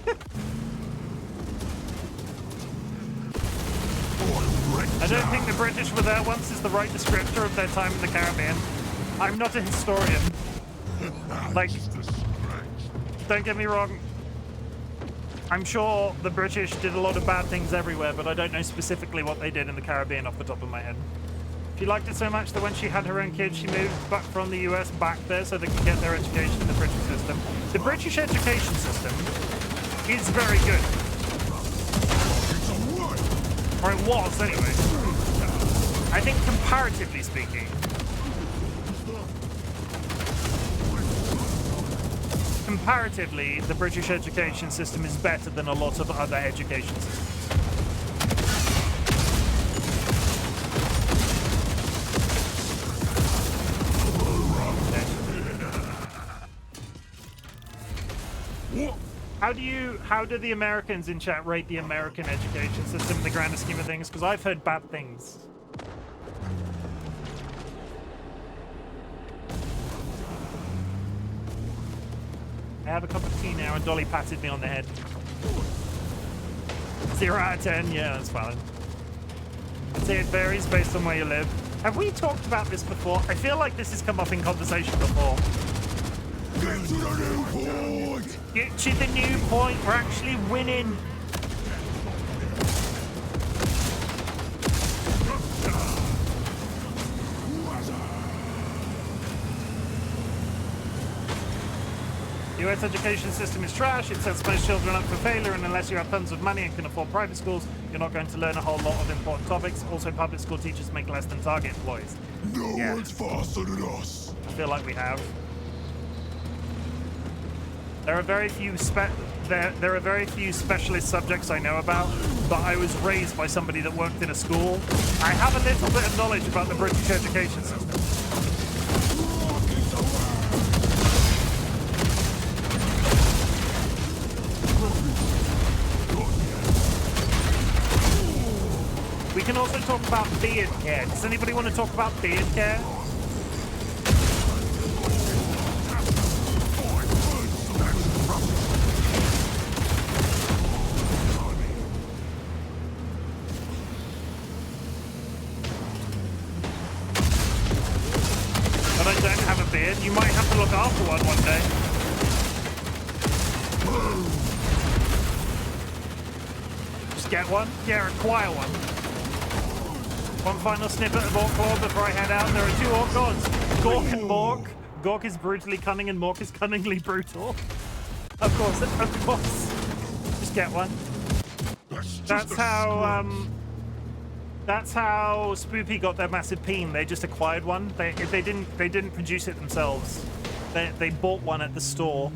Speaker 1: don't think the British were there once is the right descriptor of their time in the Caribbean. I'm not a historian. Like, don't get me wrong. I'm sure the British did a lot of bad things everywhere, but I don't know specifically what they did in the Caribbean off the top of my head. She liked it so much that when she had her own kids, she moved back from the US back there so they could get their education in the British system. The British education system is very good. Or it was, anyway. I think comparatively speaking. Comparatively, the British education system is better than a lot of other education systems. How do the Americans in chat rate the American education system in the grander scheme of things? Because I've heard bad things. I have a cup of tea now and Dolly patted me on the head. 0 out of 10, yeah, that's valid. I'd say it varies based on where you live. Have we talked about this before? I feel like this has come up in conversation before.
Speaker 3: Get to the new point!
Speaker 1: Get to the new point, we're actually winning. The US education system is trash. It sets most children up for failure, and unless you have tons of money and can afford private schools, you're not going to learn a whole lot of important topics. Also, public school teachers make less than target employees.
Speaker 3: No one's faster than us.
Speaker 1: I feel like we have. There are very few there are very few specialist subjects I know about, but I was raised by somebody that worked in a school. I have a little bit of knowledge about the British education system. We can also talk about beard care. Does anybody want to talk about beard care? But I don't have a beard. You might have to look after one day. Just get one? Yeah, acquire one. One final snippet of Orc Claw before I head out. There are two Orc gods, Gork and Mork. Gork is brutally cunning and Mork is cunningly brutal. Of course, of course. Just get one. That's how Spoopy got their massive peen. They just acquired one. They didn't produce it themselves. They bought one at the store.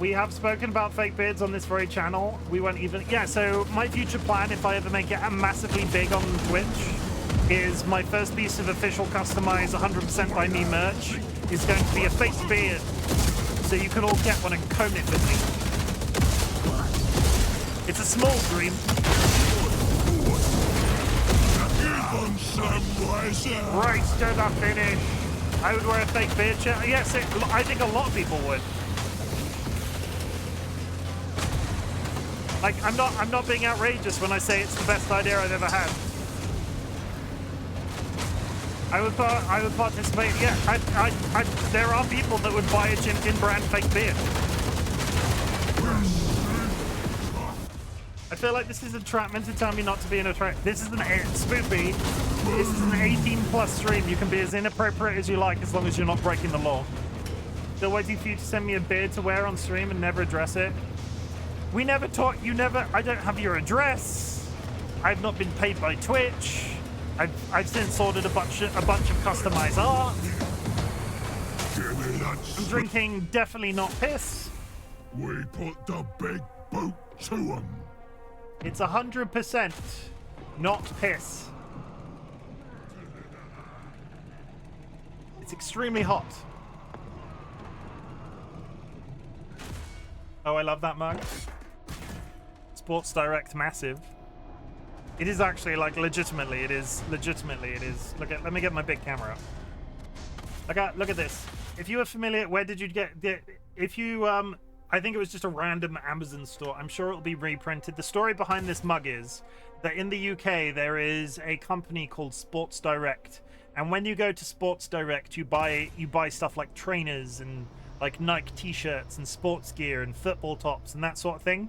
Speaker 1: We have spoken about fake beards on this very channel. We won't even... Yeah, so my future plan, if I ever make it massively big on Twitch, is my first piece of official customized 100% by me merch is going to be a fake beard. So you can all get one and comb it with me. It's a small dream. Right to the finish. I would wear a fake beard shirt. Yes, I think a lot of people would. Like, I'm not being outrageous when I say it's the best idea I've ever had. I would participate. Yeah, there are people that would buy a Chimken brand fake beard. I feel like this is a trap meant to tell me not to be in a trap. This is an spoopy. This is an 18+ stream. You can be as inappropriate as you like as long as you're not breaking the law. Still waiting for you to send me a beard to wear on stream and never address it. We never taught you never. I don't have your address. I've not been paid by Twitch. I've since ordered a bunch of customized art. I'm drinking definitely not piss.
Speaker 3: We put the big boot to them.
Speaker 1: It's 100% not piss. It's extremely hot. Oh, I love that mug. Sports Direct massive. It is actually, like, legitimately it is. Let me get my big camera up. Look at this. If you were familiar, where did you get if you I think it was just a random Amazon store. I'm sure it'll be reprinted. The story behind this mug is that in the UK there is a company called Sports Direct, and when you go to Sports Direct, you buy stuff like trainers and like Nike t-shirts and sports gear and football tops and that sort of thing.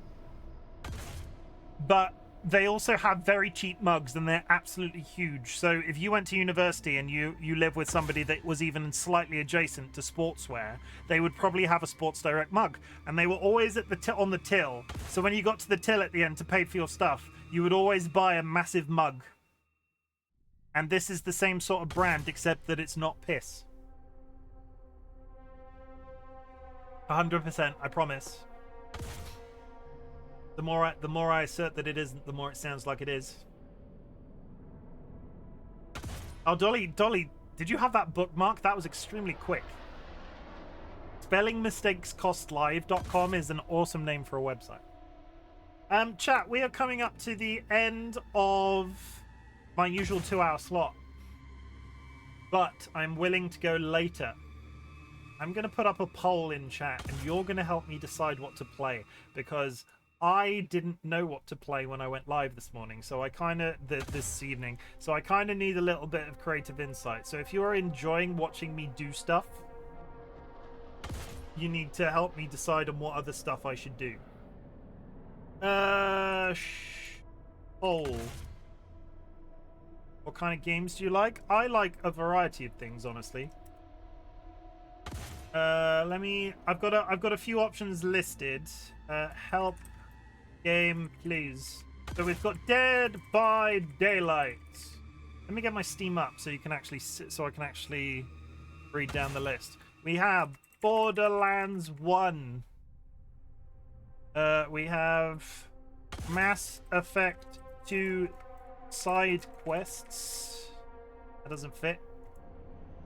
Speaker 1: But they also have very cheap mugs, and they're absolutely huge. So if you went to university and you live with somebody that was even slightly adjacent to sportswear, they would probably have a Sports Direct mug, and they were always at the on the till. So when you got to the till at the end to pay for your stuff, you would always buy a massive mug. And this is the same sort of brand, except that it's not piss. 100%, I promise. The more I assert that it isn't, the more it sounds like it is. Oh, Dolly, did you have that bookmark? That was extremely quick. Spellingmistakescostlive.com is an awesome name for a website. Chat, we are coming up to the end of my usual 2-hour slot, but I'm willing to go later. I'm going to put up a poll in chat, and you're going to help me decide what to play, because I didn't know what to play when I went live this morning, so I kind of this evening. So I kind of need a little bit of creative insight. So if you are enjoying watching me do stuff, you need to help me decide on what other stuff I should do. Poll. What kind of games do you like? I like a variety of things, honestly. I've got a few options listed. Help game, please. So we've got Dead by Daylight. Let me get my Steam up so you can actually so I can actually read down the list. We have Borderlands 1. We have Mass Effect 2 side quests. That doesn't fit.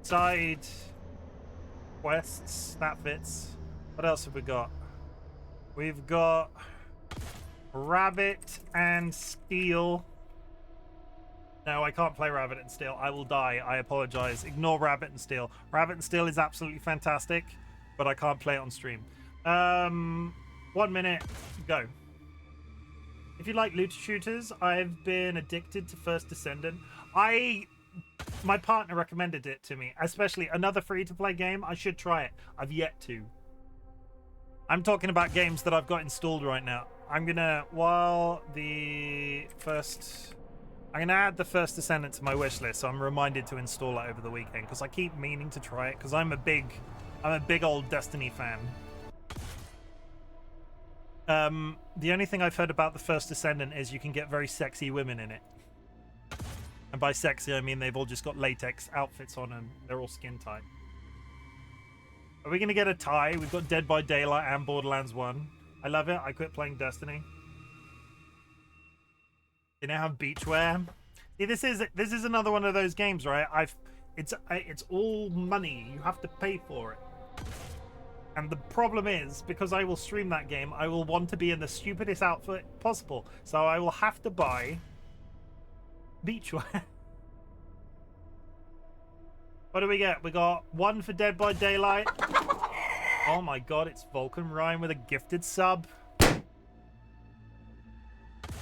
Speaker 1: Side quests, that fits. What else have we got? We've got Rabbit and Steel. No, I can't play Rabbit and Steel. I will die. I apologize. Ignore Rabbit and Steel. Rabbit and Steel is absolutely fantastic, but I can't play it on stream. 1 minute, go. If you like looter shooters, I've been addicted to First Descendant. My partner recommended it to me, especially another free-to-play game. I should try it. I've yet to. I'm talking about games that I've got installed right now. I'm gonna add the First Descendant to my wish list, so I'm reminded to install it over the weekend, because I keep meaning to try it, because I'm a big old Destiny fan. The only thing I've heard about the First Descendant is you can get very sexy women in it. And by sexy, I mean they've all just got latex outfits on and they're all skin tight. Are we going to get a tie? We've got Dead by Daylight and Borderlands 1. I love it. I quit playing Destiny. They now have beachwear. See, this is another one of those games, right? It's all money. You have to pay for it. And the problem is, because I will stream that game, I will want to be in the stupidest outfit possible. So I will have to buy beachwear. What do we get? We got 1 for Dead by Daylight. Oh my god, it's Vulcan Ryan with a gifted sub.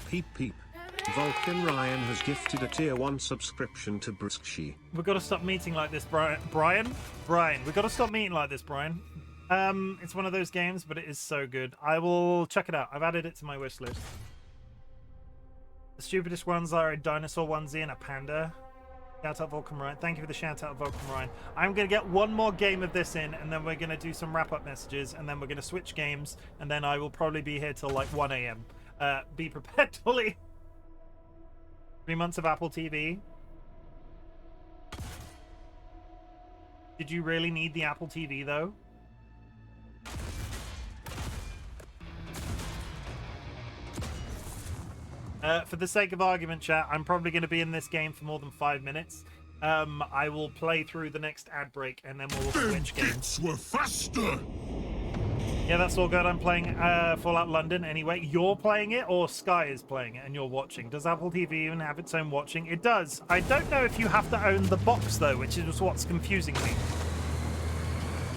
Speaker 4: Peep peep. Vulcan Ryan has gifted a tier 1 subscription to Briskshi.
Speaker 1: We've got to stop meeting like this, Brian, we've got to stop meeting like this, Brian. It's one of those games, but it is so good. I will check it out. I've added it to my wish list. The stupidest ones are a dinosaur onesie and a panda. Shout out Vulcan Ryan. Thank you for the shout out, Vulcan Ryan. I'm going to get one more game of this in, and then we're going to do some wrap-up messages, and then we're going to switch games, and then I will probably be here till like 1 a.m. Be prepared, Dolly. 3 months of Apple TV. Did you really need the Apple TV, though? For the sake of argument, chat, I'm probably going to be in this game for more than 5 minutes. I will play through the next ad break, and then we'll switch games.
Speaker 3: Were faster.
Speaker 1: Yeah, that's all good. I'm playing Fallout London anyway. You're playing it, or Sky is playing it, and you're watching. Does Apple TV even have its own watching? It does. I don't know if you have to own the box, though, which is what's confusing me.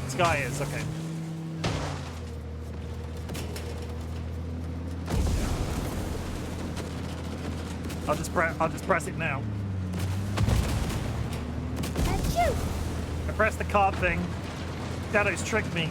Speaker 1: Sky is, okay. I'll just press it now. I pressed the card thing. Shadows tricked me.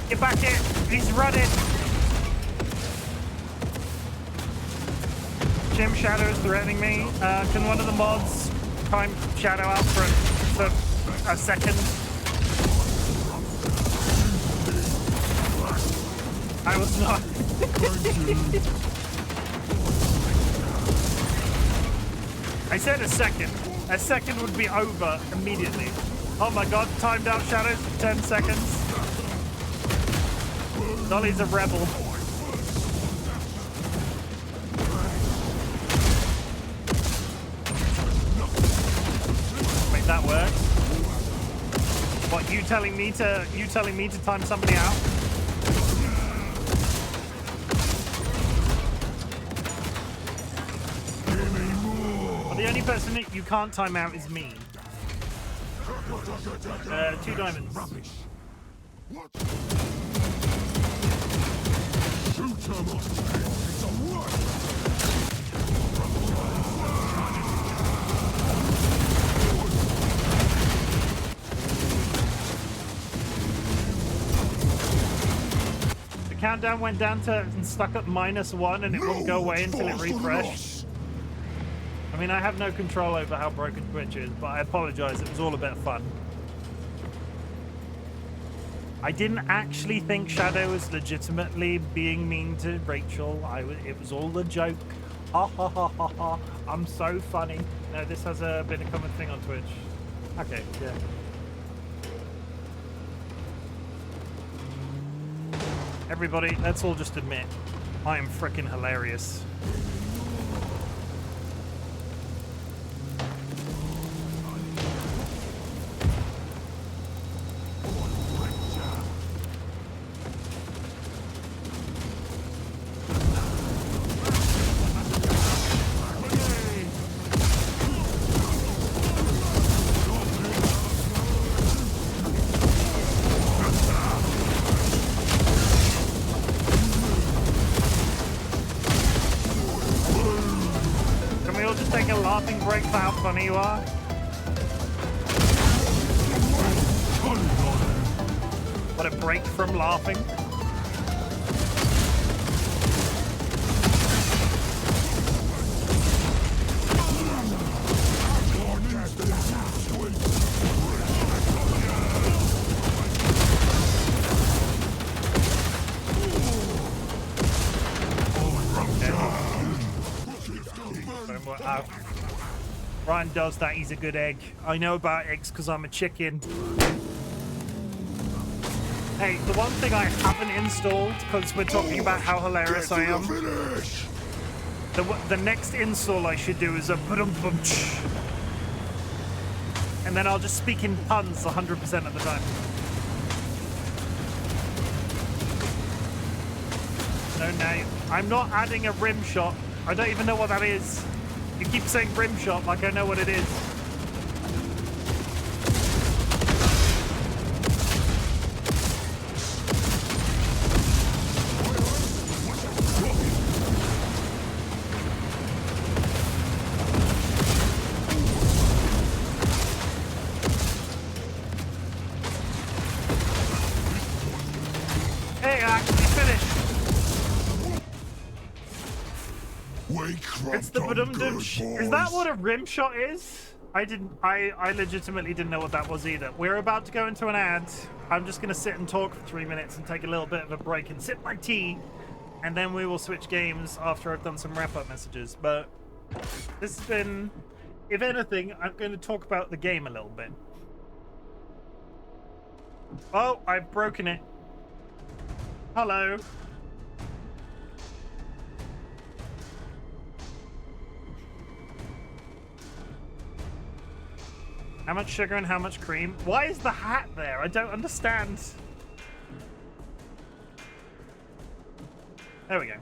Speaker 1: Get back here! He's running! Chim Shadow is threatening me. Can one of the mods time Shadow out for a second? I was not. I said a second. A second would be over immediately. Oh my god, timed out Shadows for 10 seconds. Dolly's a rebel. Wait, that works. What, you telling me to time somebody out? Well, the only person that you can't time out is me. 2 diamonds. The countdown went down to and stuck at -1 and it wouldn't go away until it refreshed. I mean, I have no control over how broken Twitch is, but I apologize. It was all a bit of fun. I didn't actually think Shadow was legitimately being mean to Rachel. It was all a joke. Ha ha ha ha ha. I'm so funny. No, this has been a common thing on Twitch. Okay, yeah. Everybody, let's all just admit, I am freaking hilarious. Break for how funny you are. What a break from laughing. Ryan does that, he's a good egg. I know about eggs because I'm a chicken. Hey, the one thing I haven't installed, because we're talking about how hilarious I am, the next install I should do is a ba-dum-bum-ch. And then I'll just speak in puns 100% of the time. No, I'm not adding a rim shot. I don't even know what that is. You keep saying rim shot like I know what it is. Hey, I actually finished. It's the ba-dum-dum. Is that what a rim shot is? I legitimately didn't know what that was either. We're about to go into an ad. I'm just going to sit and talk for 3 minutes and take a little bit of a break and sip my tea. And then we will switch games after I've done some wrap-up messages. But this has been... If anything, I'm going to talk about the game a little bit. Oh, I've broken it. Hello. How much sugar and how much cream? Why is the hat there? I don't understand. There we go.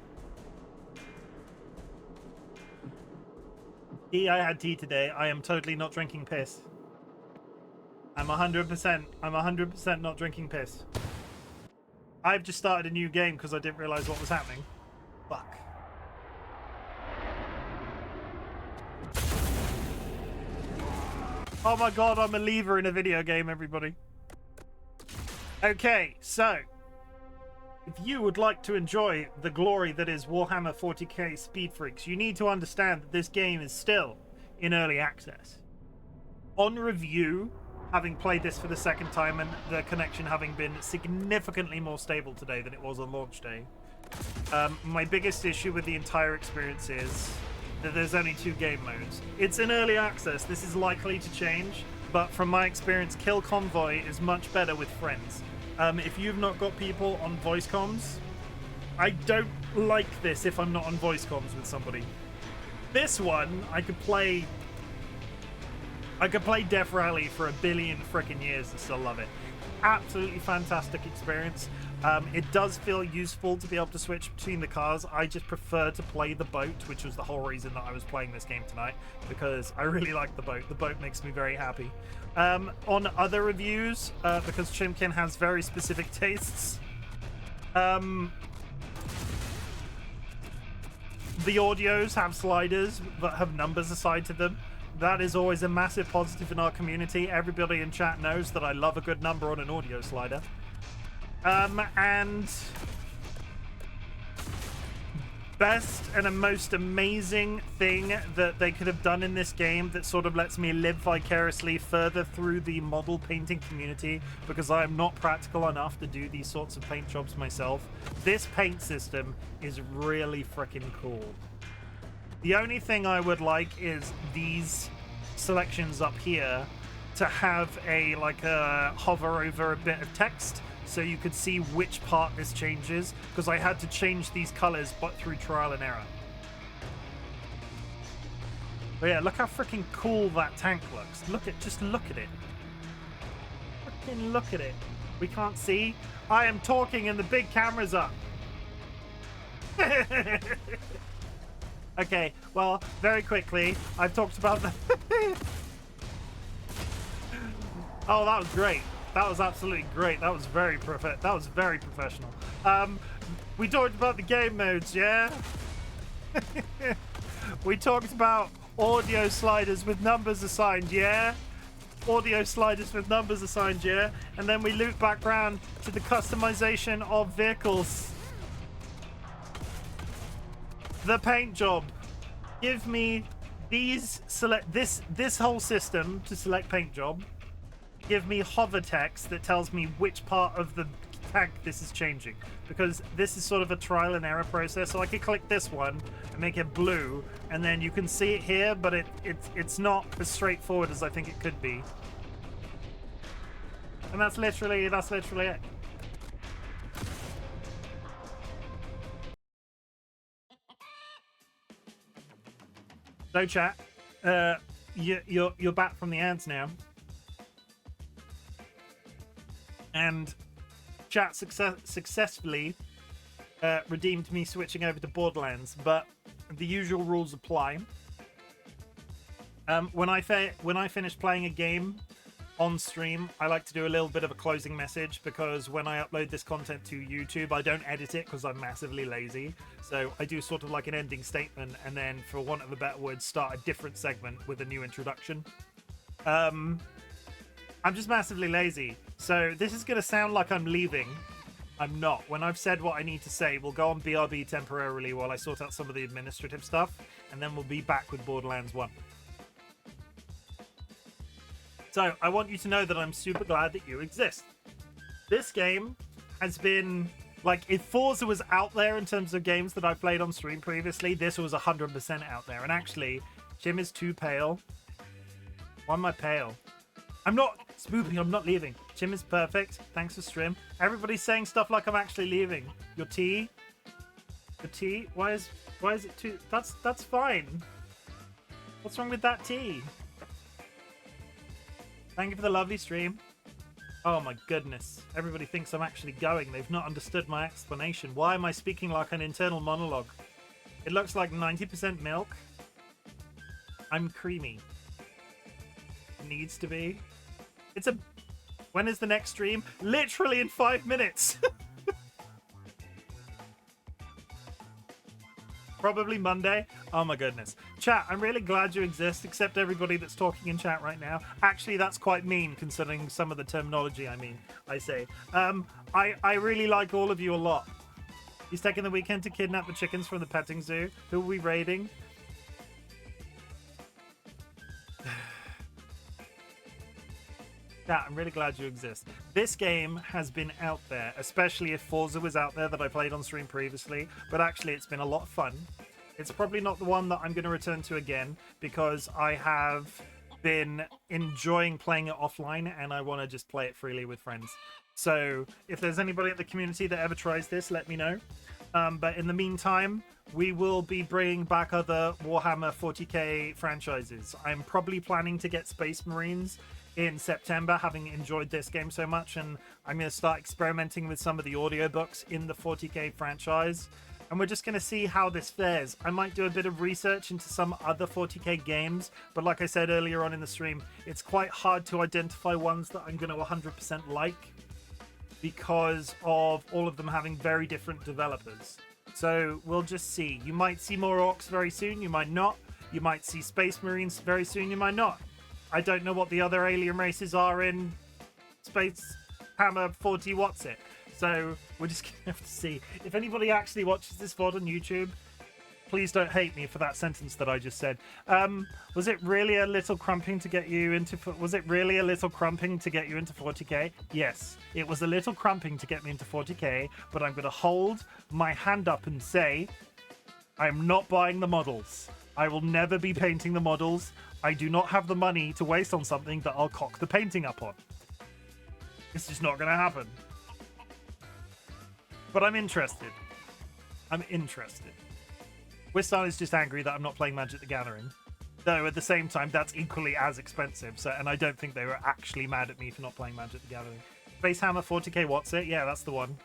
Speaker 1: Tea, I had tea today. I am totally not drinking piss. I'm 100% not drinking piss. I've just started a new game because I didn't realize what was happening. Fuck. Oh my god, I'm a lever in a video game, everybody. Okay, so if you would like to enjoy the glory that is Warhammer 40k Speed Freaks, you need to understand that this game is still in early access. On review, having played this for the second time and the connection having been significantly more stable today than it was on launch day, my biggest issue with the entire experience is that there's only 2 game modes. It's in early access, this is likely to change, but from my experience, Kill Convoy is much better with friends. If you've not got people on voice comms, I don't like this if I'm not on voice comms with somebody. This one, I could play Death Rally for 1 billion frickin' years and still love it. Absolutely fantastic experience. It does feel useful to be able to switch between the cars. I just prefer to play the boat, which was the whole reason that I was playing this game tonight, because I really like the boat. The boat makes me very happy. On other reviews, because Chimken has very specific tastes, the audios have sliders that have numbers assigned to them. That is always a massive positive in our community. Everybody in chat knows that I love a good number on an audio slider. And best and a most amazing thing that they could have done in this game that sort of lets me live vicariously further through the model painting community, because I am not practical enough to do these sorts of paint jobs myself. This paint system is really freaking cool. The only thing I would like is these selections up here to have a hover over a bit of text so you could see which part this changes, because I had to change these colors but through trial and error. But yeah, look how freaking cool that tank looks. Just look at it. Freaking look at it. We can't see. I am talking and the big camera's up. Okay, well, very quickly, I've talked about the... Oh, that was great. That was absolutely great. That was very professional. We talked about the game modes, yeah? We talked about audio sliders with numbers assigned, yeah? Audio sliders with numbers assigned, yeah? And then we loop back round to the customization of vehicles. The paint job. Give me these this whole system to select paint job. Give me hover text that tells me which part of the tank this is changing, because this is sort of a trial and error process. So I could click this one and make it blue, and then you can see it here, but it's not as straightforward as I think it could be. And that's literally it. So chat, you're back from the ads now, and chat successfully redeemed me switching over to Borderlands, but the usual rules apply. When I finish playing a game on stream, I like to do a little bit of a closing message, because when I upload this content to YouTube, I don't edit it because I'm massively lazy. So I do sort of like an ending statement, and then, for want of a better word, start a different segment with a new introduction. I'm just massively lazy. So this is going to sound like I'm leaving. I'm not. When I've said what I need to say, we'll go on BRB temporarily while I sort out some of the administrative stuff, and then we'll be back with Borderlands 1. So I want you to know that I'm super glad that you exist. This game has been like, if Forza was out there in terms of games that I played on stream previously, this was 100% out there. And actually, Chim is too pale. Why am I pale? I'm not spooping, I'm not leaving. Chim is perfect. Thanks for stream. Everybody's saying stuff like I'm actually leaving. Your tea? The tea? Why is it too? That's fine. What's wrong with that tea? Thank you for the lovely stream. Oh my goodness. Everybody thinks I'm actually going. They've not understood my explanation. Why am I speaking like an internal monologue? It looks like 90% milk. I'm creamy. It needs to be. It's a... When is the next stream? Literally in 5 minutes. Probably Monday. Oh my goodness. Chat, I'm really glad you exist, except everybody that's talking in chat right now. Actually, that's quite mean considering some of the terminology I say. I really like all of you a lot. He's taking the weekend to kidnap the chickens from the petting zoo. Who are we raiding? Yeah, I'm really glad you exist. This game has been out there, especially if Forza was out there that I played on stream previously, but actually it's been a lot of fun. It's probably not the one that I'm going to return to again because I have been enjoying playing it offline and I want to just play it freely with friends. So if there's anybody in the community that ever tries this, let me know. But in the meantime, we will be bringing back other Warhammer 40k franchises. I'm probably planning to get Space Marines in September, having enjoyed this game so much, and I'm going to start experimenting with some of the audiobooks in the 40k franchise, and we're just going to see how this fares. I might do a bit of research into some other 40k games, but like I said earlier on in the stream, it's quite hard to identify ones that I'm going to 100% like because of all of them having very different developers. So we'll just see. You might see more orcs very soon, you might not. You might see Space Marines very soon, you might not. I don't know what the other alien races are in Space Hammer 40 what's it. So we're just gonna have to see. If anybody actually watches this VOD on YouTube, please don't hate me for that sentence that I just said. Was it really a little crumping to get you into 40k? Yes, it was a little crumping to get me into 40k, but I'm gonna hold my hand up and say I'm not buying the models. I will never be painting the models. I do not have the money to waste on something that I'll cock the painting up on. It's just not going to happen. But I'm interested. I'm interested. Wistan is just angry that I'm not playing Magic the Gathering. Though at the same time, that's equally as expensive. So, and I don't think they were actually mad at me for not playing Magic the Gathering. Space Hammer 40k, what's it? Yeah, that's the one.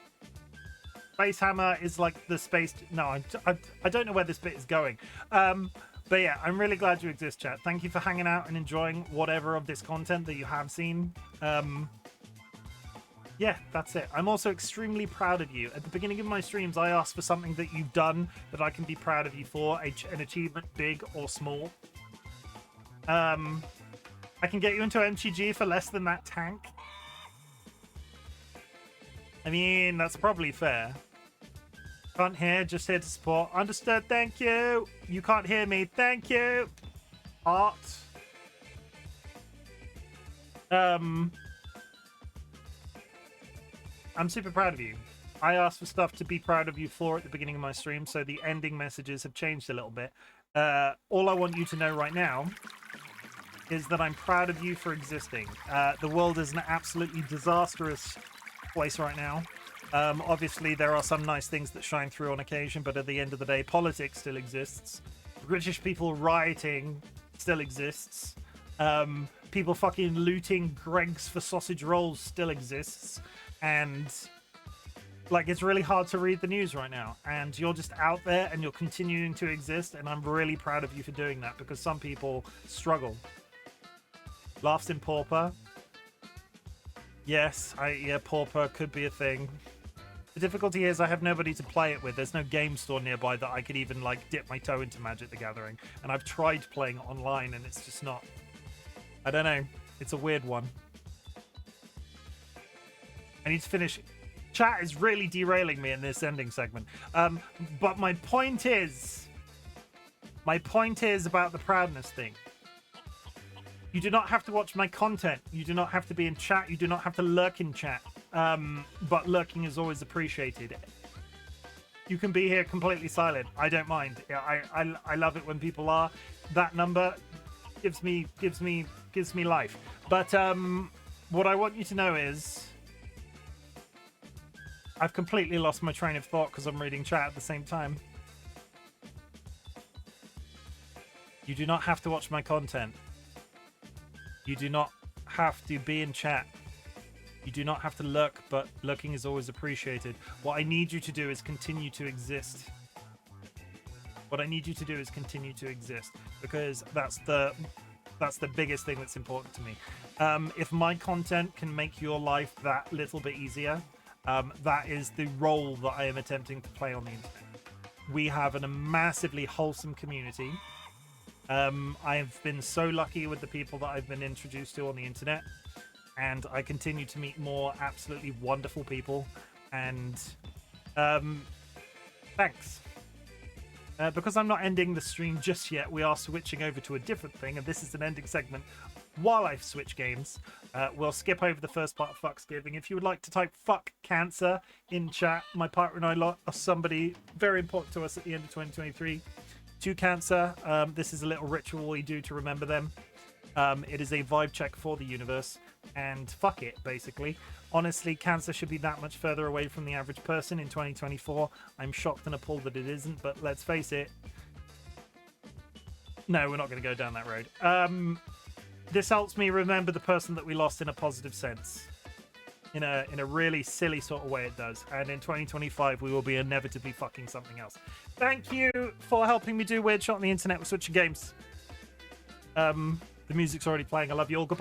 Speaker 1: Space Hammer is like the space... No, I don't know where this bit is going. But yeah, I'm really glad you exist, chat. Thank you for hanging out and enjoying whatever of this content that you have seen. Yeah, that's it. I'm also extremely proud of you. At the beginning of my streams, I asked for something that you've done that I can be proud of you for, an achievement, big or small. I can get you into MTG for less than that tank. I mean, that's probably fair. Can't hear, just here to support. Understood, thank you. You can't hear me, thank you. Art. I'm super proud of you. I asked for stuff to be proud of you for at the beginning of my stream, so the ending messages have changed a little bit. All I want you to know right now is that I'm proud of you for existing. The world is an absolutely disastrous place right now. Obviously, there are some nice things that shine through on occasion, but at the end of the day, politics still exists. British people rioting still exists. People fucking looting Greggs for sausage rolls still exists. And, like, it's really hard to read the news right now. And you're just out there and you're continuing to exist, and I'm really proud of you for doing that, because some people struggle. Laughs in Pauper. Yes, yeah, Pauper could be a thing. The difficulty is I have nobody to play it with. There's no game store nearby that I could even, like, dip my toe into Magic the Gathering. And I've tried playing it online, and it's just not... I don't know. It's a weird one. I need to finish... Chat is really derailing me in this ending segment. But my point is... My point is about the proudness thing. You do not have to watch my content. You do not have to be in chat. You do not have to lurk in chat. But lurking is always appreciated. You can be here completely silent. I don't mind. I love it when people are. That number gives me life. But what I want you to know is I've completely lost my train of thought because I'm reading chat at the same time. You do not have to watch my content. You do not have to be in chat. You do not have to lurk, but lurking is always appreciated. What I need you to do is continue to exist. What I need you to do is continue to exist, because that's the biggest thing that's important to me. If my content can make your life that little bit easier, that is the role that I am attempting to play on the internet. We have a massively wholesome community. I have been so lucky with the people that I've been introduced to on the internet, and I continue to meet more absolutely wonderful people. And thanks. Because I'm not ending the stream just yet, we are switching over to a different thing, and this is an ending segment while I switch games. We'll skip over the first part of Fucksgiving. If you would like to type fuck cancer in chat, my partner and I are somebody very important to us at the end of 2023. To cancer, this is a little ritual we do to remember them. It is a vibe check for the universe, and fuck it, basically. Honestly, cancer should be that much further away from the average person in 2024. I'm shocked and appalled that it isn't, but let's face it. No, we're not going to go down that road. This helps me remember the person that we lost in a positive sense. In a really silly sort of way it does. And in 2025, we will be inevitably fucking something else. Thank you for helping me do Weird Shot on the internet with switching games. The music's already playing. I love you all. Goodbye.